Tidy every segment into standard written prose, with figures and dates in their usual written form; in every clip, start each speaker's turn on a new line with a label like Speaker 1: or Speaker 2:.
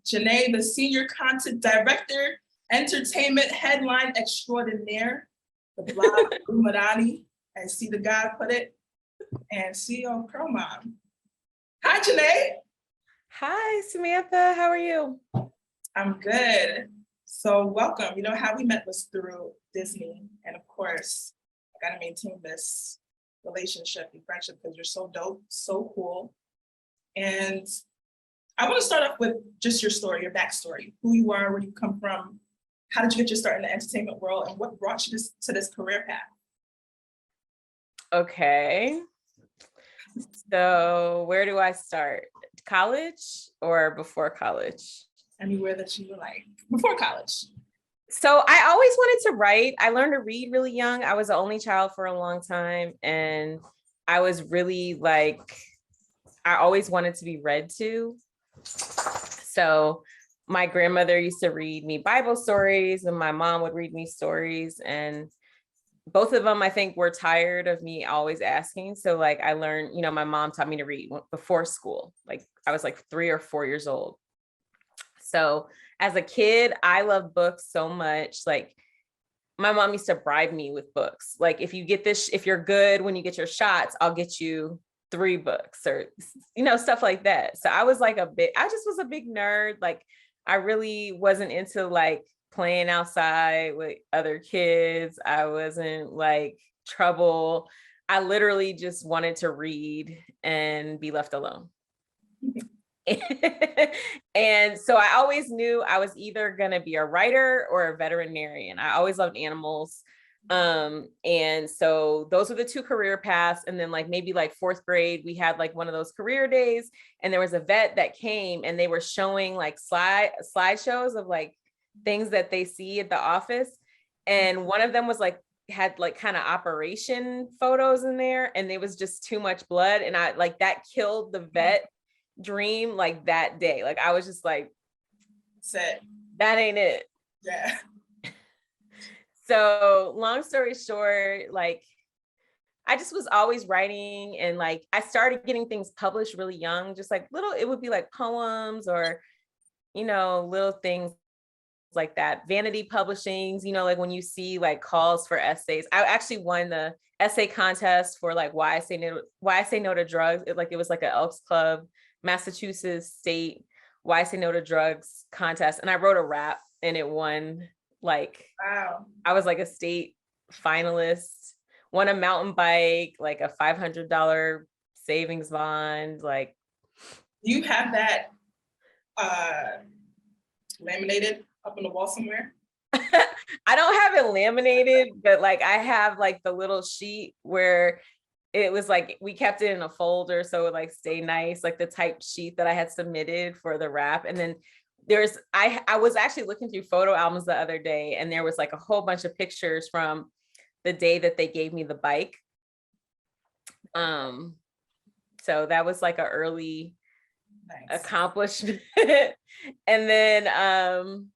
Speaker 1: Janee, the Senior Content Director, Entertainment Headline Extraordinaire, the Blog Illuminati, as See the God put it, and CEO of Curl Mom. Hi, Janee.
Speaker 2: Hi, Samantha. How are you?
Speaker 1: I'm good. So welcome. You know how we met was through Disney. And of course, I gotta maintain this relationship and friendship because you're so dope, so cool. And I want to start off with just your story, your backstory, who you are, where you come from, how did you get your start in the entertainment world, and what brought you to this career path?
Speaker 2: Okay. So where do I start? College or before college?
Speaker 1: Anywhere that you were like, before college.
Speaker 2: So I always wanted to write. I learned to read really young. I was the only child for a long time. And I was really like, I always wanted to be read to. So my grandmother used to read me Bible stories and my mom would read me stories. And both of them, I think, were tired of me always asking. So like I learned, you know, my mom taught me to read before school. Like I was like 3 or 4 years old. So as a kid, I loved books so much. Like my mom used to bribe me with books. Like if you get this, if you're good when you get your shots, I'll get you 3 books or, you know, stuff like that. So I was like I just was a big nerd. Like I really wasn't into like playing outside with other kids. I wasn't like trouble. I literally just wanted to read and be left alone. And so I always knew I was either going to be a writer or a veterinarian. I always loved animals. And so those were the 2 career paths. And then like maybe like 4th grade, we had like one of those career days and there was a vet that came and they were showing like slideshows of like things that they see at the office. And one of them was like, had like kind of operation photos in there and there was just too much blood. And I like that killed the vet dream like that day. Like I was just like,
Speaker 1: Set.
Speaker 2: That ain't it.
Speaker 1: Yeah.
Speaker 2: So long story short, like I just was always writing and like I started getting things published really young, just like little, it would be like poems or, you know, little things like that. Vanity publishings, you know, like when you see like calls for essays. I actually won the essay contest for like why I say no to drugs. It was like an Elks Club, Massachusetts state why I say no to drugs contest. And I wrote a rap and it won. Like,
Speaker 1: wow.
Speaker 2: I was like a state finalist, won a mountain bike, like a $500 savings bond. Like,
Speaker 1: do you have that laminated up on the wall somewhere?
Speaker 2: I don't have it laminated, but like I have like the little sheet where it was like we kept it in a folder so it would like stay nice, like the typed sheet that I had submitted for the rap. And then I was actually looking through photo albums the other day and there was like a whole bunch of pictures from the day that they gave me the bike. So that was like an early accomplishment. And then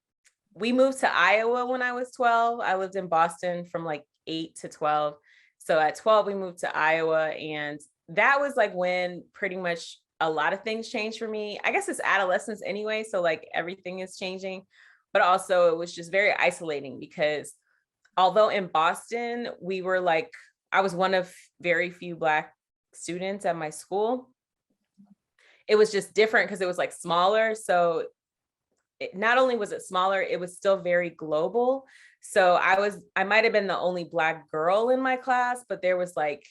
Speaker 2: we moved to Iowa when I was 12. I lived in Boston from like 8 to 12. So at 12, we moved to Iowa. And that was like when pretty much a lot of things changed for me. I guess it's adolescence anyway. So like everything is changing, but also it was just very isolating because although in Boston, we were like, I was one of very few Black students at my school. It was just different because it was like smaller. So not only was it smaller, it was still very global. So I might've been the only Black girl in my class, but there was like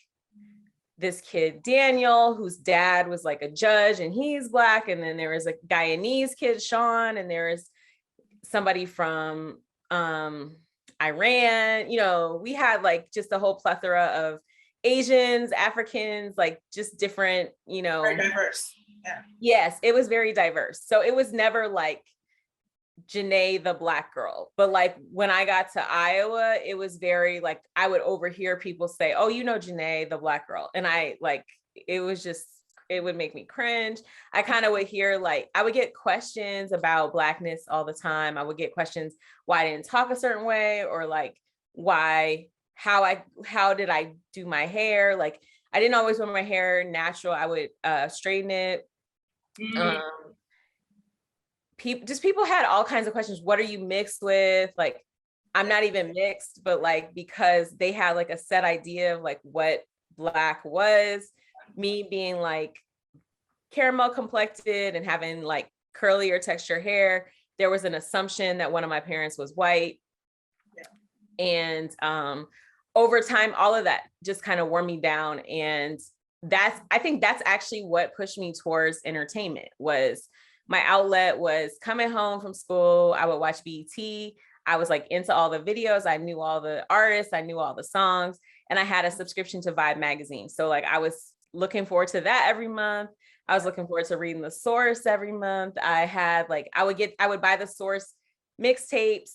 Speaker 2: this kid, Daniel, whose dad was like a judge and he's Black. And then there was a Guyanese kid, Sean, and there was somebody from Iran. You know, we had like just a whole plethora of Asians, Africans, like just different, you know.
Speaker 1: Very diverse. Yeah.
Speaker 2: Yes, it was very diverse. So it was never like Janee, the Black girl. But like when I got to Iowa, it was very like, I would overhear people say, oh, you know, Janee, the Black girl. And I like, it was just, it would make me cringe. I kind of would hear like, I would get questions about Blackness all the time. I would get questions why I didn't talk a certain way or like how did I do my hair? Like I didn't always wear my hair natural. I would straighten it. people had all kinds of questions. What are you mixed with? Like, I'm not even mixed, but like, because they had like a set idea of like what Black was, me being like caramel complected and having like curlier texture hair, there was an assumption that one of my parents was white. Yeah. And over time, all of that just kind of wore me down. And I think that's actually what pushed me towards entertainment. Was my outlet was coming home from school, I would watch BET. I was like into all the videos. I knew all the artists, I knew all the songs, and I had a subscription to Vibe magazine. So like I was looking forward to that every month. I was looking forward to reading The Source every month. I had like, I would buy The Source mixtapes.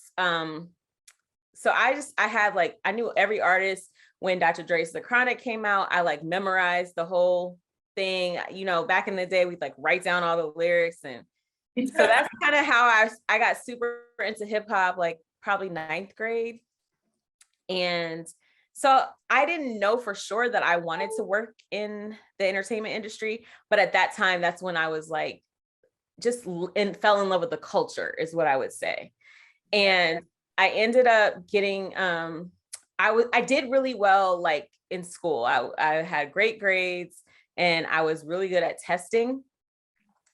Speaker 2: So I had like, I knew every artist. When Dr. Dre's The Chronic came out, I like memorized the whole thing. You know, back in the day, we'd like write down all the lyrics. And so that's kind of how I got super into hip hop, like probably 9th grade. And so I didn't know for sure that I wanted to work in the entertainment industry, but at that time, that's when I was like, fell in love with the culture, is what I would say. And I ended up getting, I did really well, like in school. I had great grades and I was really good at testing.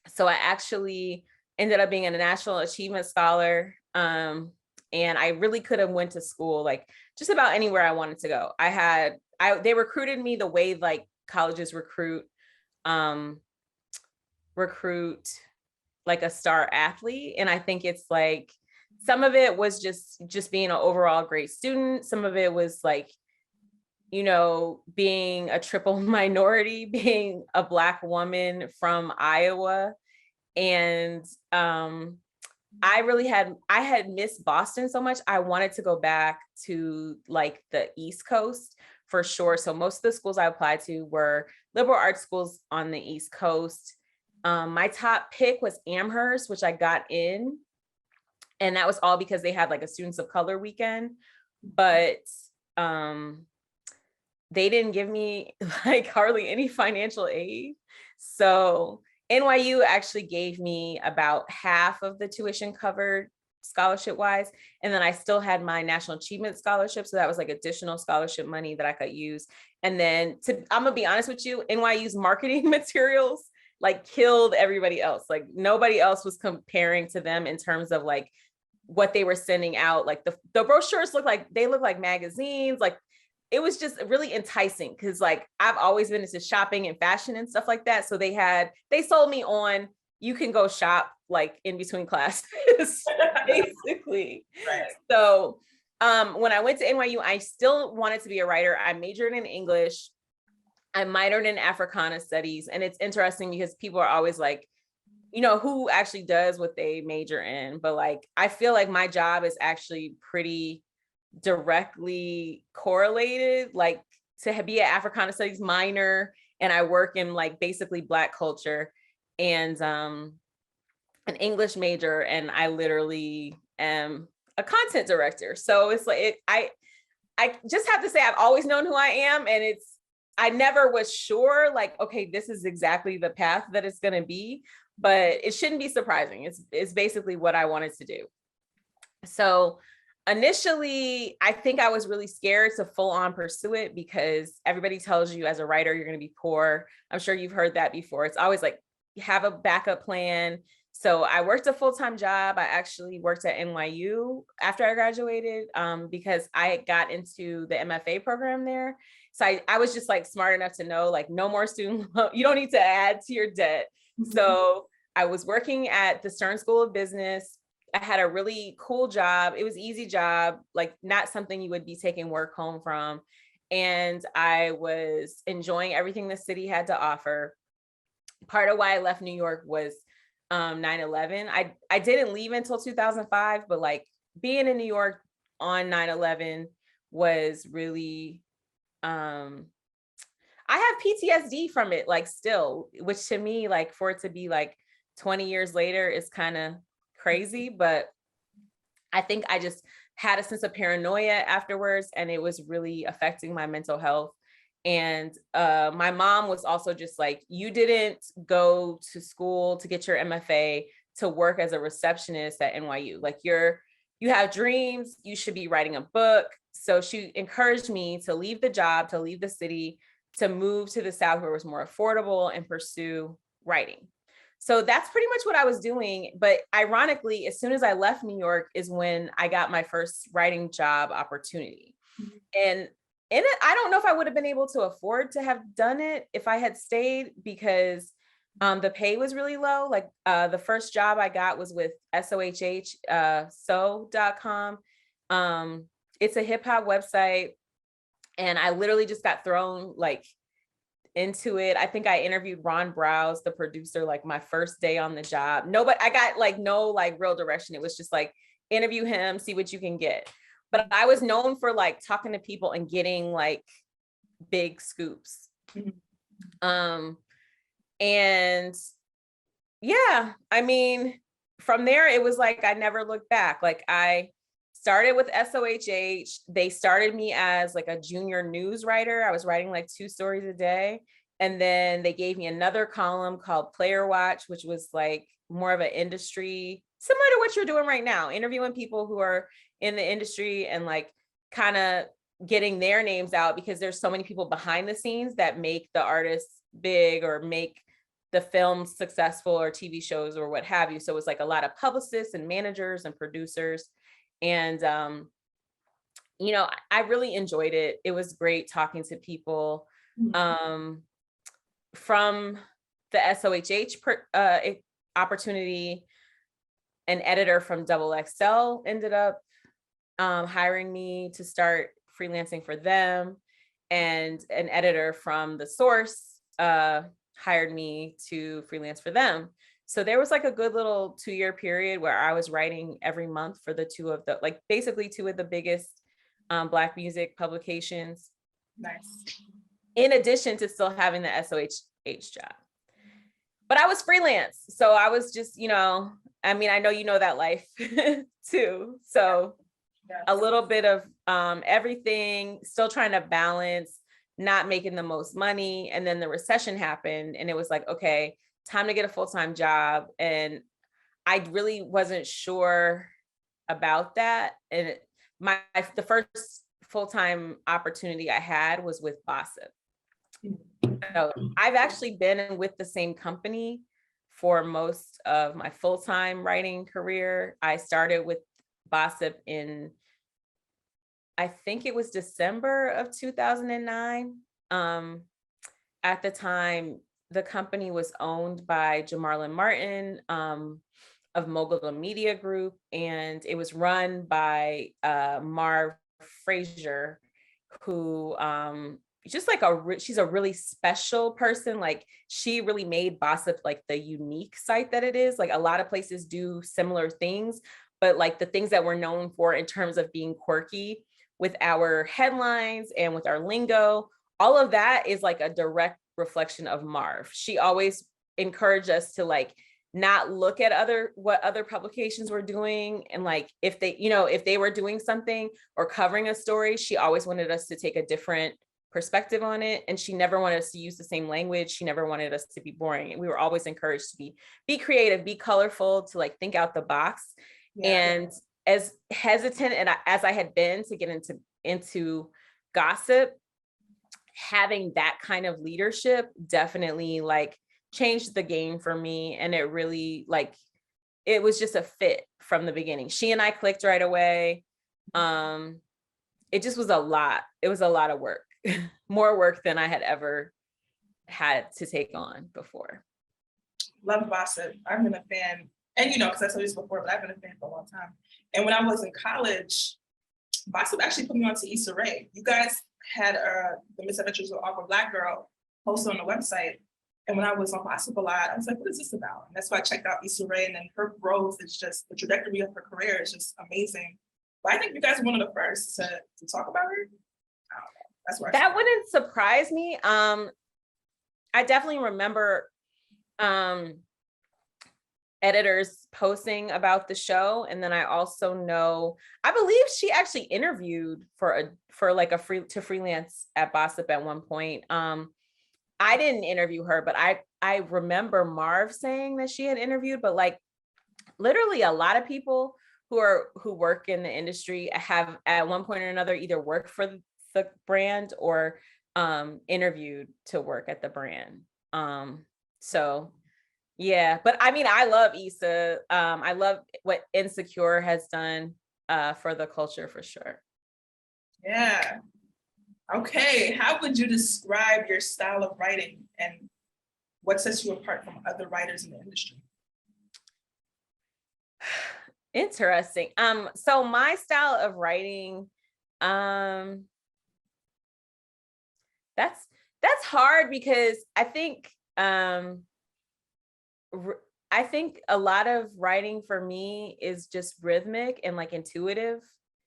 Speaker 2: So I actually ended up being a National Achievement Scholar. And I really could have went to school, like just about anywhere I wanted to go. They recruited me the way like colleges recruit like a star athlete. And I think it's like, some of it was just being an overall great student. Some of it was like, you know, being a triple minority, being a Black woman from Iowa. And I had missed Boston so much. I wanted to go back to like the East Coast for sure. So most of the schools I applied to were liberal arts schools on the East Coast. My top pick was Amherst, which I got in. And that was all because they had like a Students of Color weekend. But they didn't give me like hardly any financial aid. So NYU actually gave me about half of the tuition covered scholarship wise. And then I still had my National Achievement Scholarship. So that was like additional scholarship money that I could use. And then I'm gonna be honest with you, NYU's marketing materials like killed everybody else. Like nobody else was comparing to them in terms of like what they were sending out. Like the brochures look like magazines. Like it was just really enticing because like I've always been into shopping and fashion and stuff like that. So they sold me on, you can go shop like in between classes, basically. Right. So when I went to NYU, I still wanted to be a writer. I majored in English. I minored in Africana studies. And it's interesting because people are always like, you know, who actually does what they major in. But like, I feel like my job is actually pretty directly correlated, like to be an Africana studies minor, and I work in like basically Black culture, and an English major, and I literally am a content director. So it's like I just have to say I've always known who I am, and I never was sure like, okay, this is exactly the path that it's going to be, but it shouldn't be surprising. It's basically what I wanted to do. So initially, I think I was really scared to full on pursue it because everybody tells you as a writer, you're going to be poor. I'm sure you've heard that before. It's always like, have a backup plan. So I worked a full-time job. I actually worked at NYU after I graduated because I got into the MFA program there. So I was just like smart enough to know like no more student loan. You don't need to add to your debt. Mm-hmm. So I was working at the Stern School of Business. I had a really cool job. It was an easy job, like not something you would be taking work home from. And I was enjoying everything the city had to offer. Part of why I left New York was 9/11. I didn't leave until 2005, but like being in New York on 9/11 was really, I have PTSD from it, like still, which to me, like for it to be like 20 years later is kind of crazy, but I think I just had a sense of paranoia afterwards, and it was really affecting my mental health. And my mom was also just like, you didn't go to school to get your MFA to work as a receptionist at NYU. Like you have dreams, you should be writing a book. So she encouraged me to leave the job, to leave the city, to move to the South where it was more affordable and pursue writing. So that's pretty much what I was doing. But ironically, as soon as I left New York is when I got my first writing job opportunity. And in it, I don't know if I would have been able to afford to have done it if I had stayed, because the pay was really low. Like the first job I got was with SOHH, so.com. It's a hip hop website. And I literally just got thrown like into it. I think I interviewed Ron Browse, the producer, like my first day on the job. I got like no like real direction. It was just like interview him, see what you can get. But I was known for like talking to people and getting like big scoops. And yeah, I mean, from there, it was like, I never looked back. Like I started with SOHH. They started me as like a junior news writer. I was writing like 2 stories a day. And then they gave me another column called Player Watch, which was like more of an industry, similar to what you're doing right now, interviewing people who are in the industry and like kind of getting their names out, because there's so many people behind the scenes that make the artists big or make the films successful or TV shows or what have you. So it's like a lot of publicists and managers and producers. And, I really enjoyed it. It was great talking to people from the SOHH opportunity. An editor from Double XL ended up hiring me to start freelancing for them. And an editor from The Source hired me to freelance for them. So there was like a good little 2-year period where I was writing every month for basically 2 of the biggest Black music publications.
Speaker 1: Nice.
Speaker 2: In addition to still having the SOHH job. But I was freelance. So I was just, I know you know that life too. So a little bit of everything, still trying to balance, not making the most money. And then the recession happened and it was like, okay, time to get a full-time job. And I really wasn't sure about that. And the first full-time opportunity I had was with Bossip. So I've actually been with the same company for most of my full-time writing career. I started with Bossip in, I think it was December of 2009. At the time, the company was owned by Jamarlin Martin of Mogul Media Group, and it was run by Marv Frazier, who just like she's a really special person. Like she really made Bossip like the unique site that it is. Like a lot of places do similar things, but like the things that we're known for in terms of being quirky with our headlines and with our lingo, all of that is like a direct reflection of Marv. She always encouraged us to like not look at what other publications were doing. And like, if they were doing something or covering a story, she always wanted us to take a different perspective on it. And she never wanted us to use the same language. She never wanted us to be boring. And we were always encouraged to be creative, be colorful, to like think out the box. Yeah. And as hesitant and as I had been to get into gossip, having that kind of leadership definitely like changed the game for me. And it really like, it was just a fit from the beginning. She and I clicked right away. It just was a lot. It was a lot of work, more work than I had ever had to take on before.
Speaker 1: Love Bossip. I've been a fan, and because I told you this before, but I've been a fan for a long time. And when I was in college, Bossip actually put me on to Issa Rae. You guys had the Misadventures of Awkward Black Girl posted on the website. And when I was on Bossip a lot, I was like, what is this about? And that's why I checked out Issa Rae, and then her growth is just, the trajectory of her career is just amazing. But I think you guys are one of the first to talk about her. I don't know. That's where
Speaker 2: that wouldn't surprise me. I definitely remember editors posting about the show. And then I also know, I believe she actually interviewed for freelance at Bossip at one point. I didn't interview her, but I remember Marv saying that she had interviewed, but like, literally a lot of people who work in the industry have at one point or another either worked for the brand or interviewed to work at the brand. So yeah, but I mean, I love Issa. I love what Insecure has done for the culture for sure.
Speaker 1: Yeah. Okay. How would you describe your style of writing and what sets you apart from other writers in the industry?
Speaker 2: Interesting. So my style of writing, that's hard because I think I think a lot of writing for me is just rhythmic and like intuitive.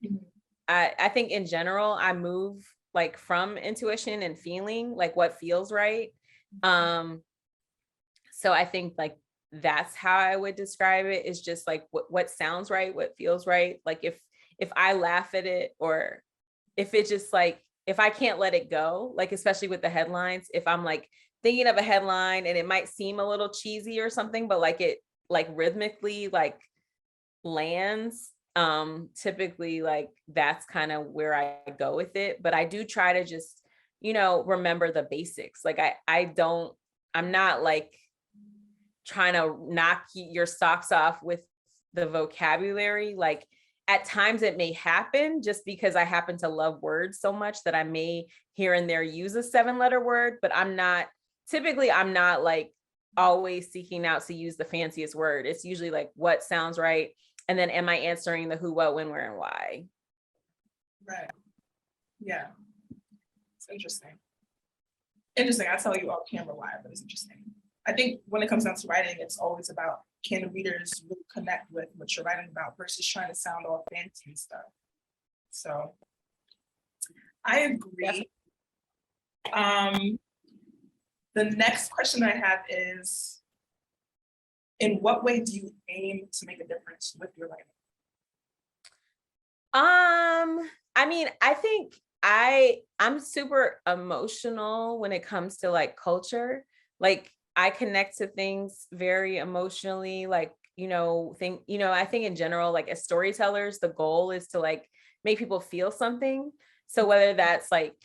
Speaker 1: Mhm.
Speaker 2: I think in general, I move like from intuition and feeling like what feels right. So I think like that's how I would describe it, is just like what sounds right, what feels right. Like if I laugh at it, or if it just like, if I can't let it go, like especially with the headlines, if I'm like thinking of a headline and it might seem a little cheesy or something, but like it like rhythmically like lands, typically like that's kind of where I go with it. But I do try to just, remember the basics. Like I'm not like trying to knock your socks off with the vocabulary. Like at times it may happen just because I happen to love words so much that I may here and there use a 7-letter word, but I'm not like always seeking out to use the fanciest word. It's usually like what sounds right. And then am I answering the who, what, when, where, and why?
Speaker 1: Right. Yeah. It's interesting. Interesting. I tell you off camera why, but it's interesting. I think when it comes down to writing, it's always about, can the readers really connect with what you're writing about versus trying to sound all fancy and stuff. So I agree. The next question I have is, in what way do you aim to make a difference with your writing?
Speaker 2: I mean, I think I'm super emotional when it comes to like culture. Like I connect to things very emotionally, like, I think in general, like as storytellers, the goal is to like make people feel something. So whether that's like,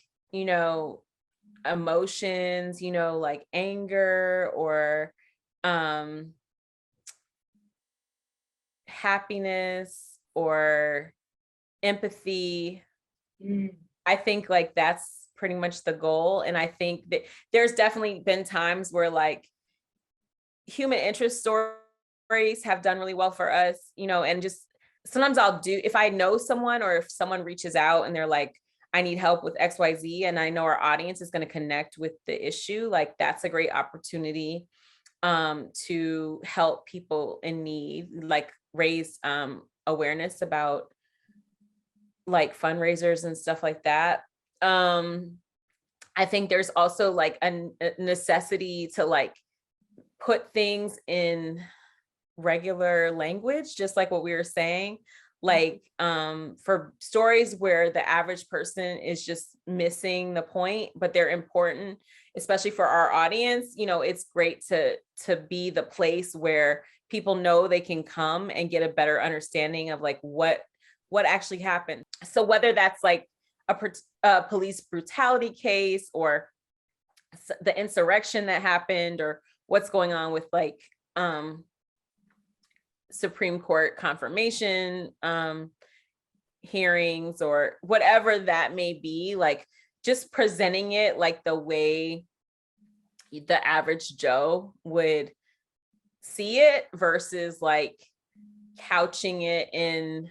Speaker 2: emotions, like anger or happiness or empathy, I think like that's pretty much the goal. And I think that there's definitely been times where like human interest stories have done really well for us, and just sometimes I'll do, if I know someone or if someone reaches out and they're like, I need help with XYZ, and I know our audience is going to connect with the issue, like that's a great opportunity to help people in need, like raise awareness about like fundraisers and stuff like that. I think there's also like a necessity to like put things in regular language, just like what we were saying, like for stories where the average person is just missing the point, but they're important, especially for our audience. It's great to be the place where people know they can come and get a better understanding of like what actually happened. So whether that's like a police brutality case, or the insurrection that happened, or what's going on with like Supreme Court confirmation hearings, or whatever that may be, like just presenting it like the way the average Joe would see it, versus like couching it in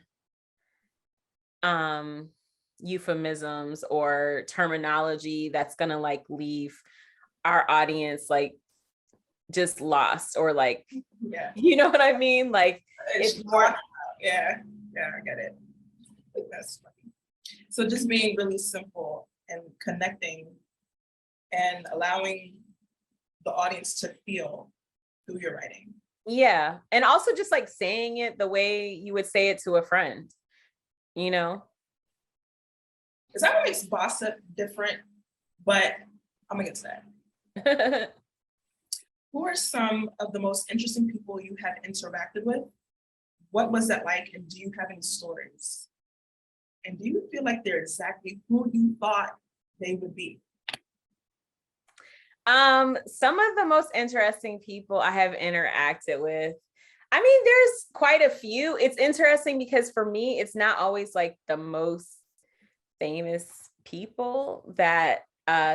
Speaker 2: euphemisms or terminology that's gonna like leave our audience like just lost, or like,
Speaker 1: Yeah.
Speaker 2: you know what I mean? Like it's more.
Speaker 1: Yeah, I get it. That's funny. So just being really simple and connecting and allowing the audience to feel through your writing.
Speaker 2: Yeah. And also just like saying it the way you would say it to a friend,
Speaker 1: Is that what makes Bossip different? But I'm gonna get to that. Who are some of the most interesting people you have interacted with? What was that like? And do you have any stories? And do you feel like they're exactly who you thought they would be?
Speaker 2: Some of the most interesting people I have interacted with, I mean, there's quite a few. It's interesting because for me, it's not always like the most famous people that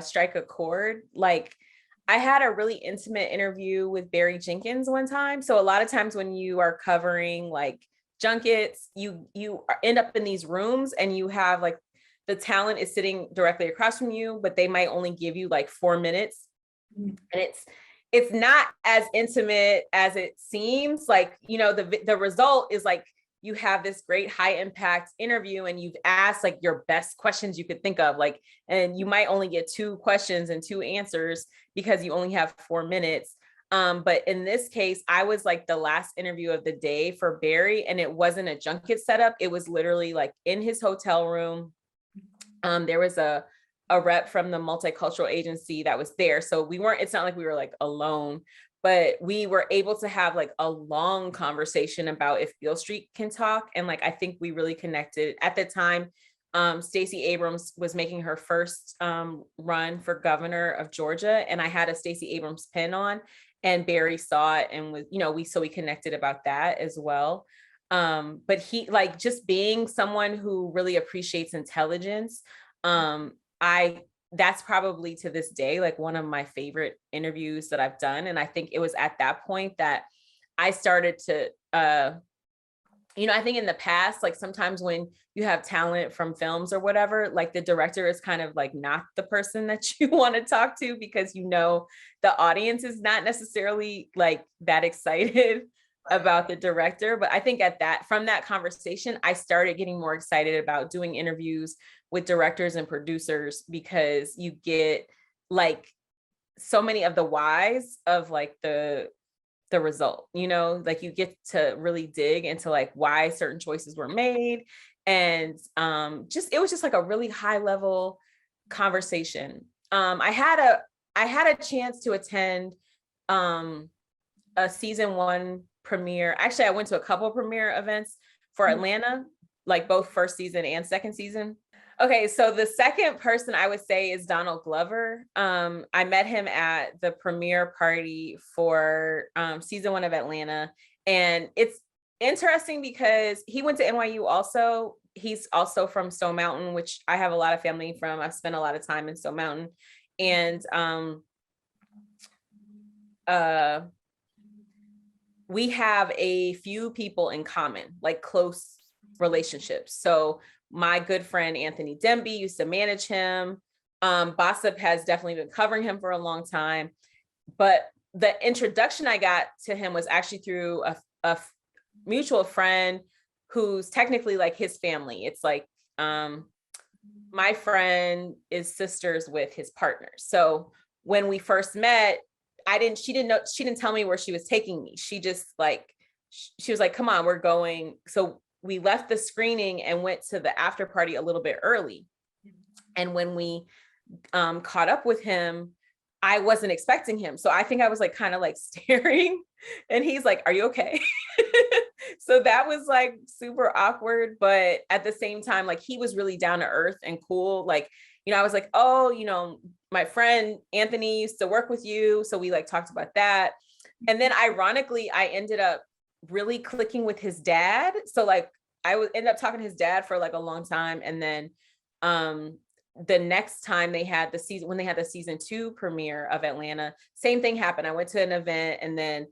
Speaker 2: strike a chord. Like I had a really intimate interview with Barry Jenkins one time. So a lot of times when you are covering like junkets, you end up in these rooms and you have like the talent is sitting directly across from you, but they might only give you like 4 minutes. And it's not as intimate as it seems. Like, you know, the result is like you have this great high impact interview and you've asked like your best questions you could think of, like, and you might only get 2 questions and 2 answers because you only have 4 minutes. But in this case, I was like the last interview of the day for Barry, and it wasn't a junket setup. It was literally like in his hotel room. There was a rep from the multicultural agency that was there. So it's not like we were like alone, but we were able to have like a long conversation about if Beale Street can talk. And like, I think we really connected at the time. Stacey Abrams was making her first run for governor of Georgia. And I had a Stacey Abrams pin on, and Barry saw it and was, you know, we connected about that as well. But he, like, just being someone who really appreciates intelligence, that's probably to this day, like one of my favorite interviews that I've done. And I think it was at that point that I started to, you know, I think in the past, like sometimes when you have talent from films or whatever, like the director is kind of like not the person that you want to talk to, because, you know, the audience is not necessarily like that excited about the director. But I think from that conversation, I started getting more excited about doing interviews with directors and producers, because you get like so many of the whys of like the result, you know, like you get to really dig into like why certain choices were made. And it was just like a really high level conversation. I had a chance to attend a season 1 premiere. Actually, I went to a couple of premiere events for Atlanta, like both first season and second season. Okay, so the second person I would say is Donald Glover. I met him at the premiere party for season 1 of Atlanta. And it's interesting because he went to NYU also. He's also from Stone Mountain, which I have a lot of family from. I've spent a lot of time in Stone Mountain. And we have a few people in common, like close relationships. So my good friend Anthony Demby used to manage him. Bossip has definitely been covering him for a long time. But the introduction I got to him was actually through a mutual friend who's technically like his family. It's like my friend is sisters with his partner. So when we first met, she didn't tell me where she was taking me. She just like, she was like, come on, we're going. So we left the screening and went to the after party a little bit early. And when we caught up with him, I wasn't expecting him. So I think I was like kind of like staring, and he's like, are you okay? So that was like super awkward. But at the same time, like he was really down to earth and cool. Like, you know, I was like, oh, you know, my friend Anthony used to work with you. So we like talked about that. And then ironically, I ended up really clicking with his dad. So like I would end up talking to his dad for like a long time. And then the next time when they had the season 2 premiere of Atlanta, same thing happened. I went to an event, and then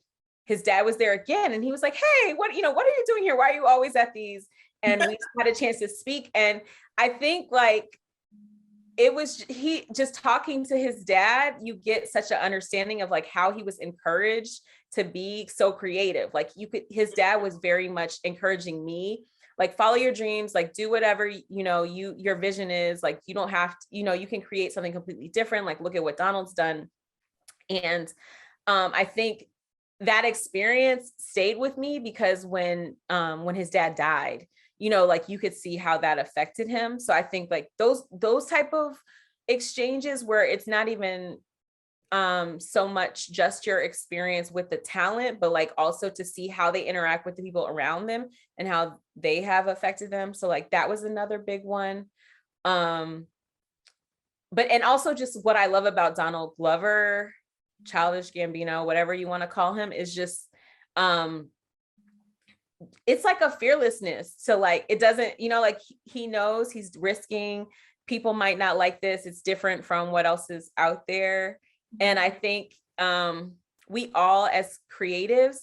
Speaker 2: his dad was there again, and he was like, hey, what are you doing here? Why are you always at these? And we had a chance to speak. And I think like he just talking to his dad, you get such an understanding of like how he was encouraged to be so creative. Like his dad was very much encouraging me, like follow your dreams, like do whatever, you know, your vision is, like, you don't have to, you know, you can create something completely different. Like, look at what Donald's done. And I think that experience stayed with me because when his dad died, you know, like you could see how that affected him. So I think like those type of exchanges where it's not even so much just your experience with the talent, but like also to see how they interact with the people around them and how they have affected them. So like that was another big one. But and also just what I love about Donald Glover, Childish Gambino, whatever you want to call him, is just it's like a fearlessness. So like it doesn't, like he knows he's risking, people might not like this, it's different from what else is out there. And I think we all as creatives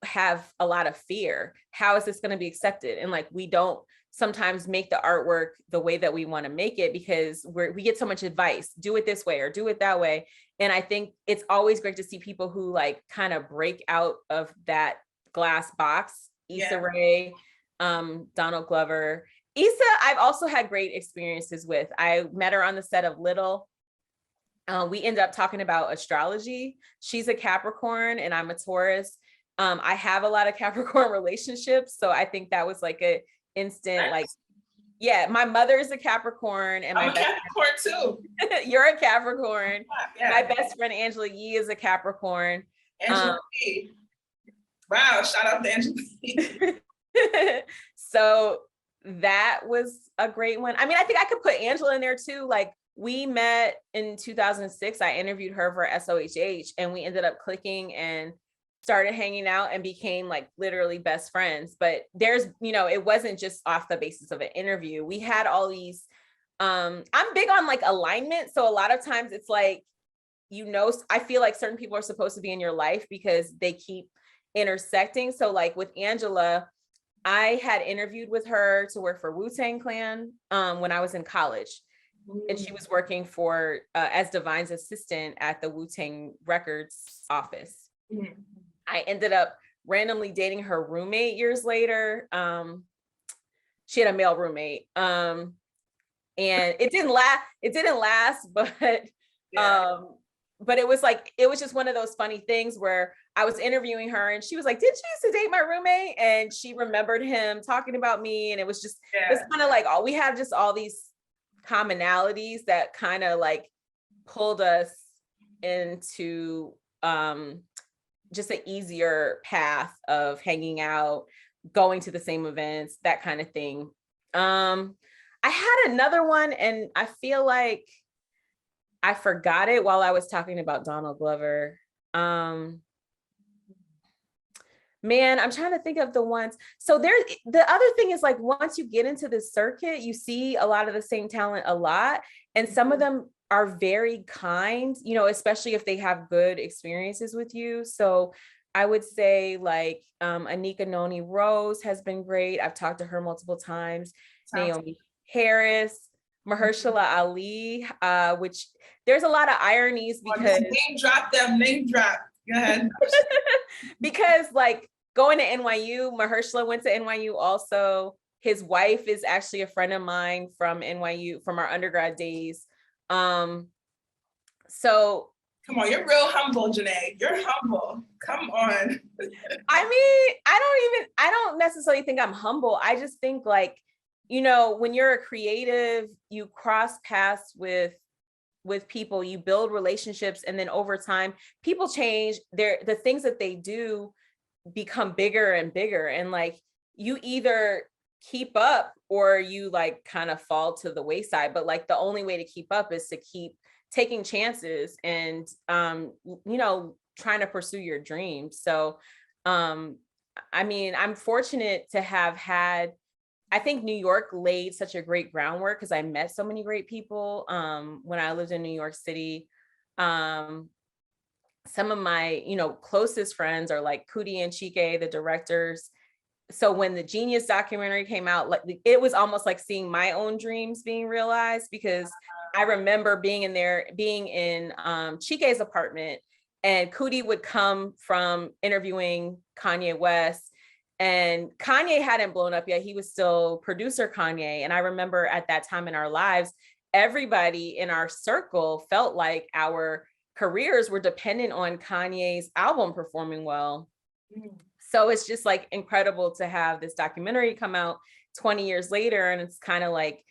Speaker 2: have a lot of fear. How is this going to be accepted? And like we don't sometimes make the artwork the way that we want to make it because we get so much advice, do it this way or do it that way. And I think it's always great to see people who like kind of break out of that glass box. Issa Rae, Donald Glover. Issa, I've also had great experiences with. I met her on the set of Little. We ended up talking about astrology. She's a Capricorn and I'm a Taurus. I have a lot of Capricorn relationships. So I think that was like a instant, like, yeah, my mother is a Capricorn and
Speaker 1: I'm a Capricorn too.
Speaker 2: You're a Capricorn.
Speaker 1: Yeah.
Speaker 2: My best friend Angela Yee is a Capricorn.
Speaker 1: Angela Yee. Wow, shout out to Angela Yee.
Speaker 2: So that was a great one. I mean, I think I could put Angela in there too. Like we met in 2006. I interviewed her for SOHH and we ended up clicking and started hanging out and became like literally best friends. But there's, it wasn't just off the basis of an interview. We had all these, I'm big on like alignment. So a lot of times it's like, I feel like certain people are supposed to be in your life because they keep intersecting. So like with Angela, I had interviewed with her to work for Wu-Tang Clan when I was in college. And she was working for as Divine's assistant at the Wu-Tang Records office. Mm-hmm. I ended up randomly dating her roommate years later. She had a male roommate. And it didn't last, but it was just one of those funny things where I was interviewing her and she was like, did you used to date my roommate? And she remembered him talking about me. And it was just, it's kind of like, we have just all these commonalities that kind of like pulled us into just an easier path of hanging out, going to the same events, that kind of thing. I had another one and I feel like I forgot it while I was talking about Donald Glover. Man, I'm trying to think of the ones. So the other thing is like, once you get into the circuit, you see a lot of the same talent a lot. And some of them are very kind, especially if they have good experiences with you. So I would say like Anika Noni Rose has been great. I've talked to her multiple times. Naomi Harris, Mahershala Ali, which there's a lot of ironies because
Speaker 1: name drop. Go ahead.
Speaker 2: Because like going to NYU, Mahershala went to NYU also. His wife is actually a friend of mine from NYU, from our undergrad days. So
Speaker 1: come on, you're real humble, Janee. You're humble. Come on.
Speaker 2: I mean, I don't necessarily think I'm humble. I just think like, when you're a creative, you cross paths with people, you build relationships, and then over time, people change. The things that they do become bigger and bigger. And like, you either keep up or you like kind of fall to the wayside. But like the only way to keep up is to keep taking chances and, trying to pursue your dreams. So, I mean, I'm fortunate to have had, I think New York laid such a great groundwork because I met so many great people when I lived in New York City. Some of my, closest friends are like Kudi and Chike, the directors. So when the Genius documentary came out, like it was almost like seeing my own dreams being realized, because I remember being in Chike's apartment, and Kudi would come from interviewing Kanye West, and Kanye hadn't blown up yet. He was still producer Kanye. And I remember at that time in our lives, everybody in our circle felt like our careers were dependent on Kanye's album performing well. So it's just like incredible to have this documentary come out 20 years later. And it's kind of like,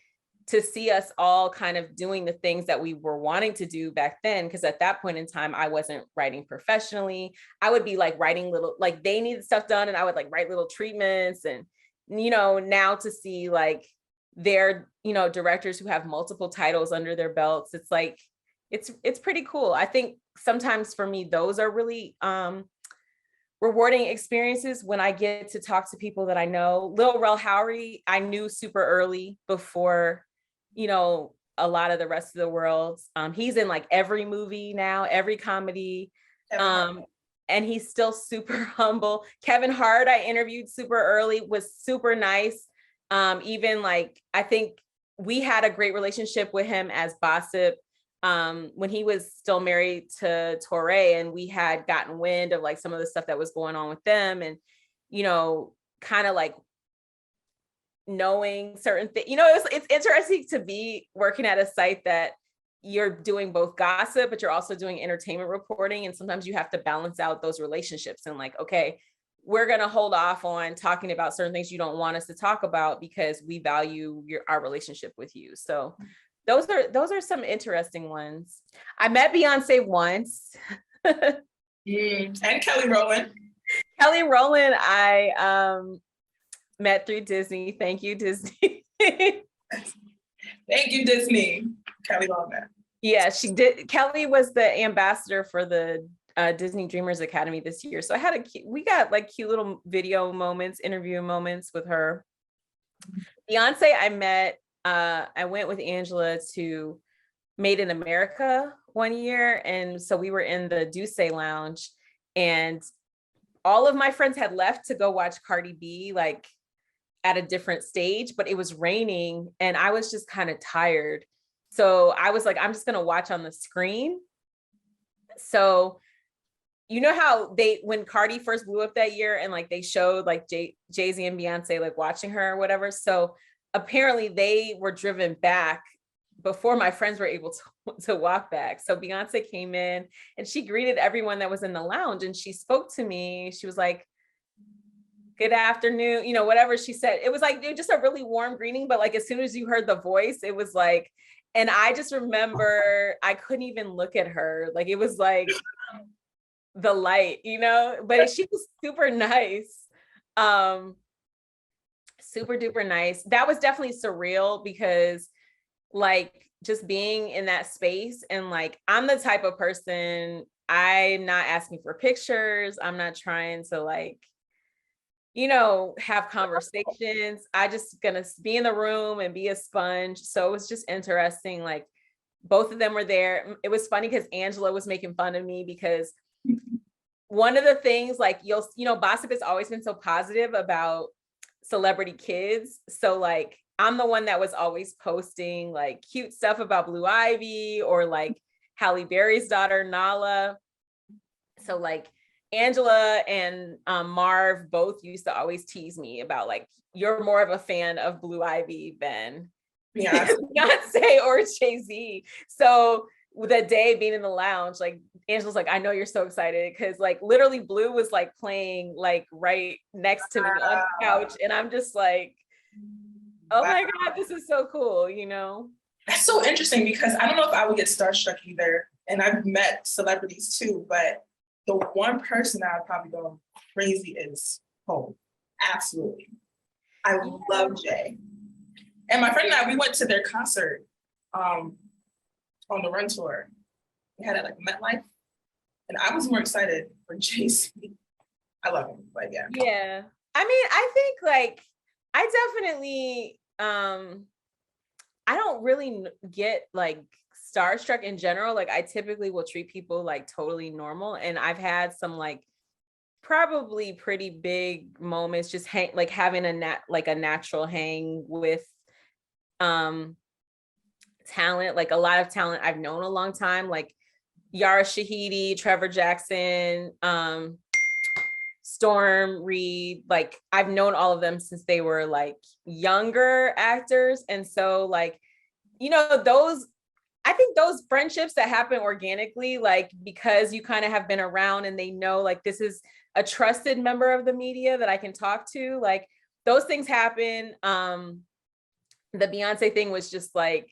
Speaker 2: to see us all kind of doing the things that we were wanting to do back then, because at that point in time, I wasn't writing professionally. I would be like writing little, like they needed stuff done and I would like write little treatments. And, now to see like their, directors who have multiple titles under their belts, it's like, it's pretty cool. I think sometimes for me, those are really rewarding experiences when I get to talk to people that I know. Lil Rel Howery, I knew super early before, a lot of the rest of the world. He's in like every movie now, every comedy. And he's still super humble. Kevin Hart, I interviewed super early, was super nice. Even like, I think we had a great relationship with him as Bossip when he was still married to Torre, and we had gotten wind of like some of the stuff that was going on with them, and kind of like knowing certain things. It's interesting to be working at a site that you're doing both gossip, but you're also doing entertainment reporting, and sometimes you have to balance out those relationships and like, okay, we're going to hold off on talking about certain things you don't want us to talk about because we value our relationship with you. So those are some interesting ones. I met Beyonce once.
Speaker 1: And Kelly Rowland.
Speaker 2: Kelly Rowland, I met through Disney. Thank you, Disney.
Speaker 1: Thank you, Disney. Kelly Rowland.
Speaker 2: Yeah, she did. Kelly was the ambassador for the Disney Dreamers Academy this year. So we got like cute little video moments, interview moments with her. Beyonce, I met. I went with Angela to Made in America one year. And so we were in the Duce Lounge, and all of my friends had left to go watch Cardi B, like at a different stage, but it was raining and I was just kind of tired. So I was like, I'm just going to watch on the screen. So, how when Cardi first blew up that year and like they showed like Jay-Z and Beyonce like watching her or whatever. So apparently they were driven back before my friends were able to walk back. So Beyonce came in and she greeted everyone that was in the lounge, and she spoke to me. She was like, good afternoon, whatever she said. It was like just a really warm greeting, but like as soon as you heard the voice, it was like, and I just remember I couldn't even look at her. Like it was like the light, but she was super nice. Super duper nice. That was definitely surreal because like just being in that space, and like I'm the type of person, I'm not asking for pictures. I'm not trying to like, have conversations. I just gonna be in the room and be a sponge. So it was just interesting. Like both of them were there. It was funny because Angela was making fun of me because one of the things like Bossip has always been so positive about celebrity kids. So like I'm the one that was always posting like cute stuff about Blue Ivy or like Halle Berry's daughter, Nala. So like Angela and Marv both used to always tease me about like, you're more of a fan of Blue Ivy than Beyonce or Jay-Z. So the day being in the lounge, like Angela's like, I know you're so excited because like literally Blue was like playing like right next to me on the couch, and I'm just like, oh my God, this is so cool,
Speaker 1: That's so interesting because I don't know if I would get starstruck either. And I've met celebrities too, but the one person I would probably go crazy is Cole. Absolutely. I love Jay. And my friend and I, we went to their concert on the Run tour. We had it like MetLife. And I was more excited for Jay-Z. I love him, but yeah.
Speaker 2: Yeah. I mean, I think like, I definitely, I don't really get like starstruck in general. Like I typically will treat people like totally normal. And I've had some like probably pretty big moments just like having a natural hang with talent, like a lot of talent I've known a long time, like Yara Shahidi, Trevor Jackson, Storm Reed. Like I've known all of them since they were like younger actors. And so like, I think those friendships that happen organically, like because you kind of have been around and they know like this is a trusted member of the media that I can talk to, like those things happen. the Beyonce thing was just like,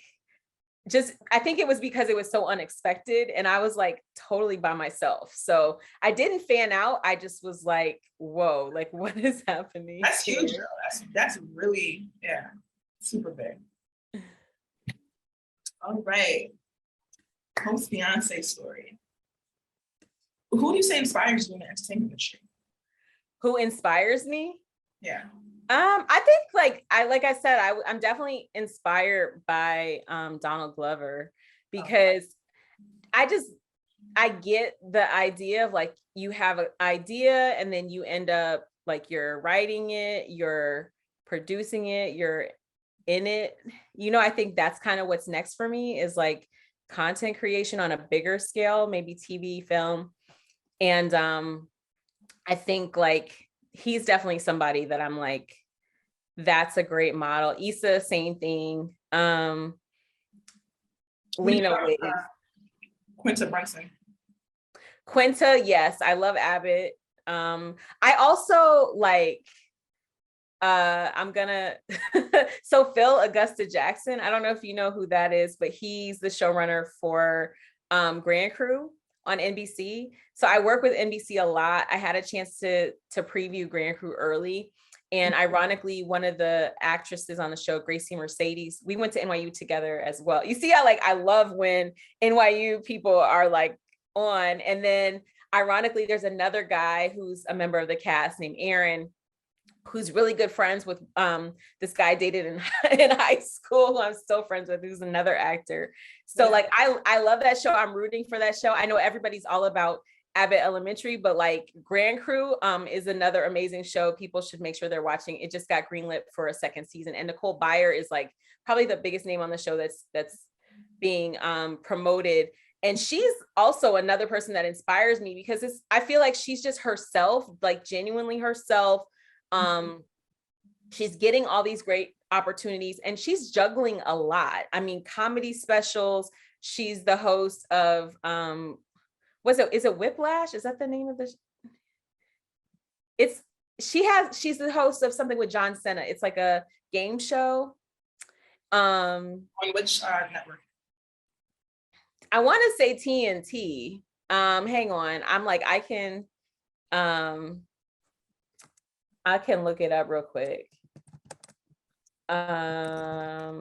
Speaker 2: I think it was because it was so unexpected and I was like totally by myself. So I didn't fan out. I just was like, whoa, like what is happening?
Speaker 1: That's huge, girl. That's really, yeah, super big. All right. Post Beyonce story. Who do you say inspires you in the entertainment industry?
Speaker 2: Who inspires me?
Speaker 1: Yeah.
Speaker 2: I think like I said, I'm definitely inspired by Donald Glover because I get the idea of like you have an idea and then you end up like you're writing it, you're producing it, you're in it. I think that's kind of what's next for me is like content creation on a bigger scale, maybe TV, film. And I think like he's definitely somebody that I'm like, that's a great model. Issa, same thing. Lena Waithe.
Speaker 1: Quinta Brunson.
Speaker 2: Quinta, yes, I love Abbott. I also like I'm gonna so Phil Augusta Jackson. I don't know if you know who that is, but he's the showrunner for Grand Crew on NBC. So I work with NBC a lot. I had a chance to preview Grand Crew early. And ironically, one of the actresses on the show, Gracie Mercedes, we went to NYU together as well. You see how like I love when NYU people are like on. And then ironically, there's another guy who's a member of the cast named Aaron, who's really good friends with this guy I dated in high school, who I'm still friends with, who's another actor. So like I love that show. I'm rooting for that show. I know everybody's all about Abbott Elementary, but like Grand Crew is another amazing show. People should make sure they're watching. It just got greenlit for a second season. And Nicole Byer is like probably the biggest name on the show that's being promoted. And she's also another person that inspires me because I feel like she's just herself, like genuinely herself. She's getting all these great opportunities and she's juggling a lot. I mean, comedy specials. She's the host of is it Whiplash? Is that the name of the she's the host of something with John Cena. It's like a game show.
Speaker 1: On which network?
Speaker 2: I want to say TNT. Hang on. I'm like, I can look it up real quick.
Speaker 1: I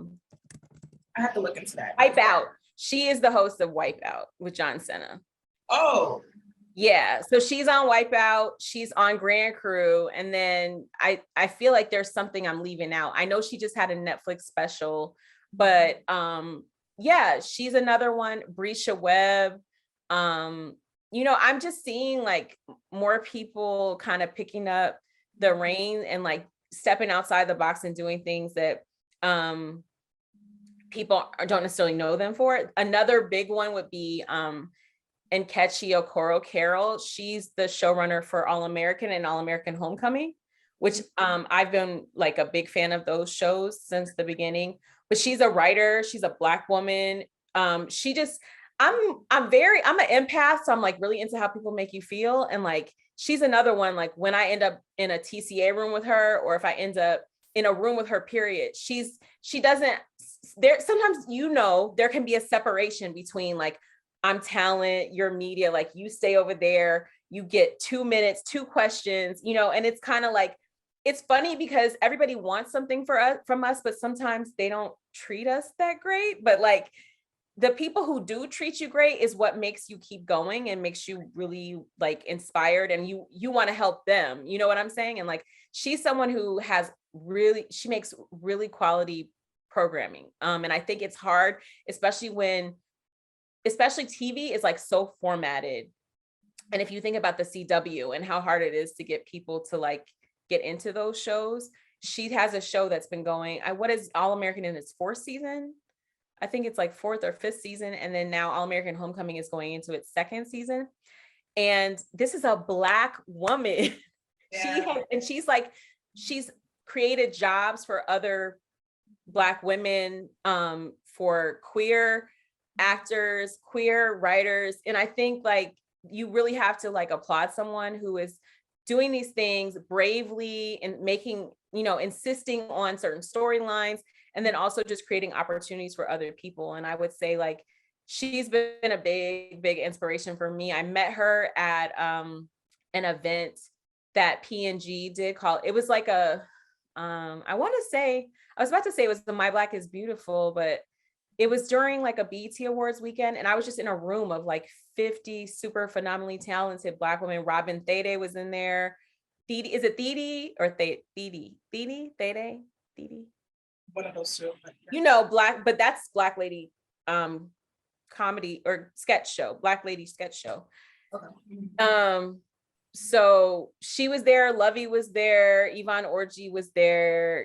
Speaker 1: have to look into that.
Speaker 2: Wipeout. She is the host of Wipeout with John Cena.
Speaker 1: Oh.
Speaker 2: Yeah. So she's on Wipeout. She's on Grand Crew. And then I feel like there's something I'm leaving out. I know she just had a Netflix special, but yeah, she's another one. Brescia Webb. I'm just seeing like more people kind of picking up the reins and like stepping outside the box and doing things that people don't necessarily know them for. Another big one would be Nkechi Okoro Carroll. She's the showrunner for All American and All American Homecoming, which I've been like a big fan of those shows since the beginning. But she's a writer. She's a Black woman. I'm an empath, so I'm like really into how people make you feel. And like she's another one. Like when I end up in a TCA room with her, or if I end up in a room with her, period, she doesn't. There sometimes there can be a separation between like, I'm talent, you're media, like you stay over there, you get 2 minutes, 2 questions, and it's kind of like, it's funny because everybody wants something from us, but sometimes they don't treat us that great. But like the people who do treat you great is what makes you keep going and makes you really like inspired, and you want to help them. You know what I'm saying? And like, she's someone who she makes really quality programming. And I think it's hard, especially TV is like so formatted. And if you think about the CW and how hard it is to get people to like get into those shows, she has a show that's been going, what is All American in its 4th season? I think it's like 4th or 5th season. And then now All American Homecoming is going into its 2nd season. And this is a Black woman. Yeah. She's created jobs for other Black women, for queer actors, queer writers. And I think like you really have to like applaud someone who is doing these things bravely and making, insisting on certain storylines, and then also just creating opportunities for other people. And I would say like she's been a big inspiration for me. I met her at an event that P&G did called, it was like I want to say, I was about to say it was the My Black is Beautiful, but it was during like a BET Awards weekend. And I was just in a room of like 50 super phenomenally talented Black women. Robin Thede was in there. Thede, is it Thede or Thede? Thede?
Speaker 1: One of those two. But yeah.
Speaker 2: But that's Black lady comedy or sketch show, Black lady sketch show.
Speaker 1: Okay.
Speaker 2: So she was there, Lovey was there, Yvonne Orji was there,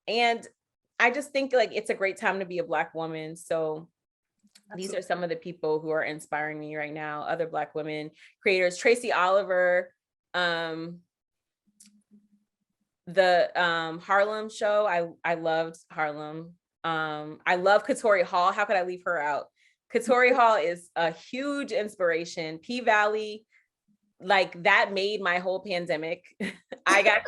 Speaker 2: and I just think like it's a great time to be a Black woman. So these are some of the people who are inspiring me right now. Other Black women creators, Tracy Oliver, the Harlem show. I loved Harlem. I love Katori Hall. How could I leave her out? Katori Hall is a huge inspiration. P-Valley, like that made my whole pandemic. I got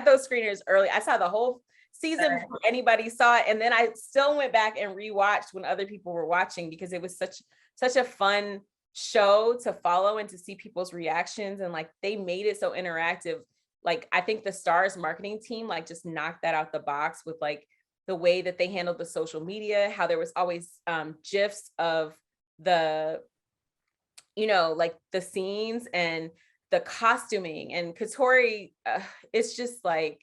Speaker 2: those screeners early. I saw the whole season before anybody saw it. And then I still went back and rewatched when other people were watching, because it was such a fun show to follow and to see people's reactions. And like, they made it so interactive. Like, I think the Stars marketing team, like just knocked that out the box with like the way that they handled the social media, how there was always GIFs of the, like the scenes and the costuming, and Katori, it's just like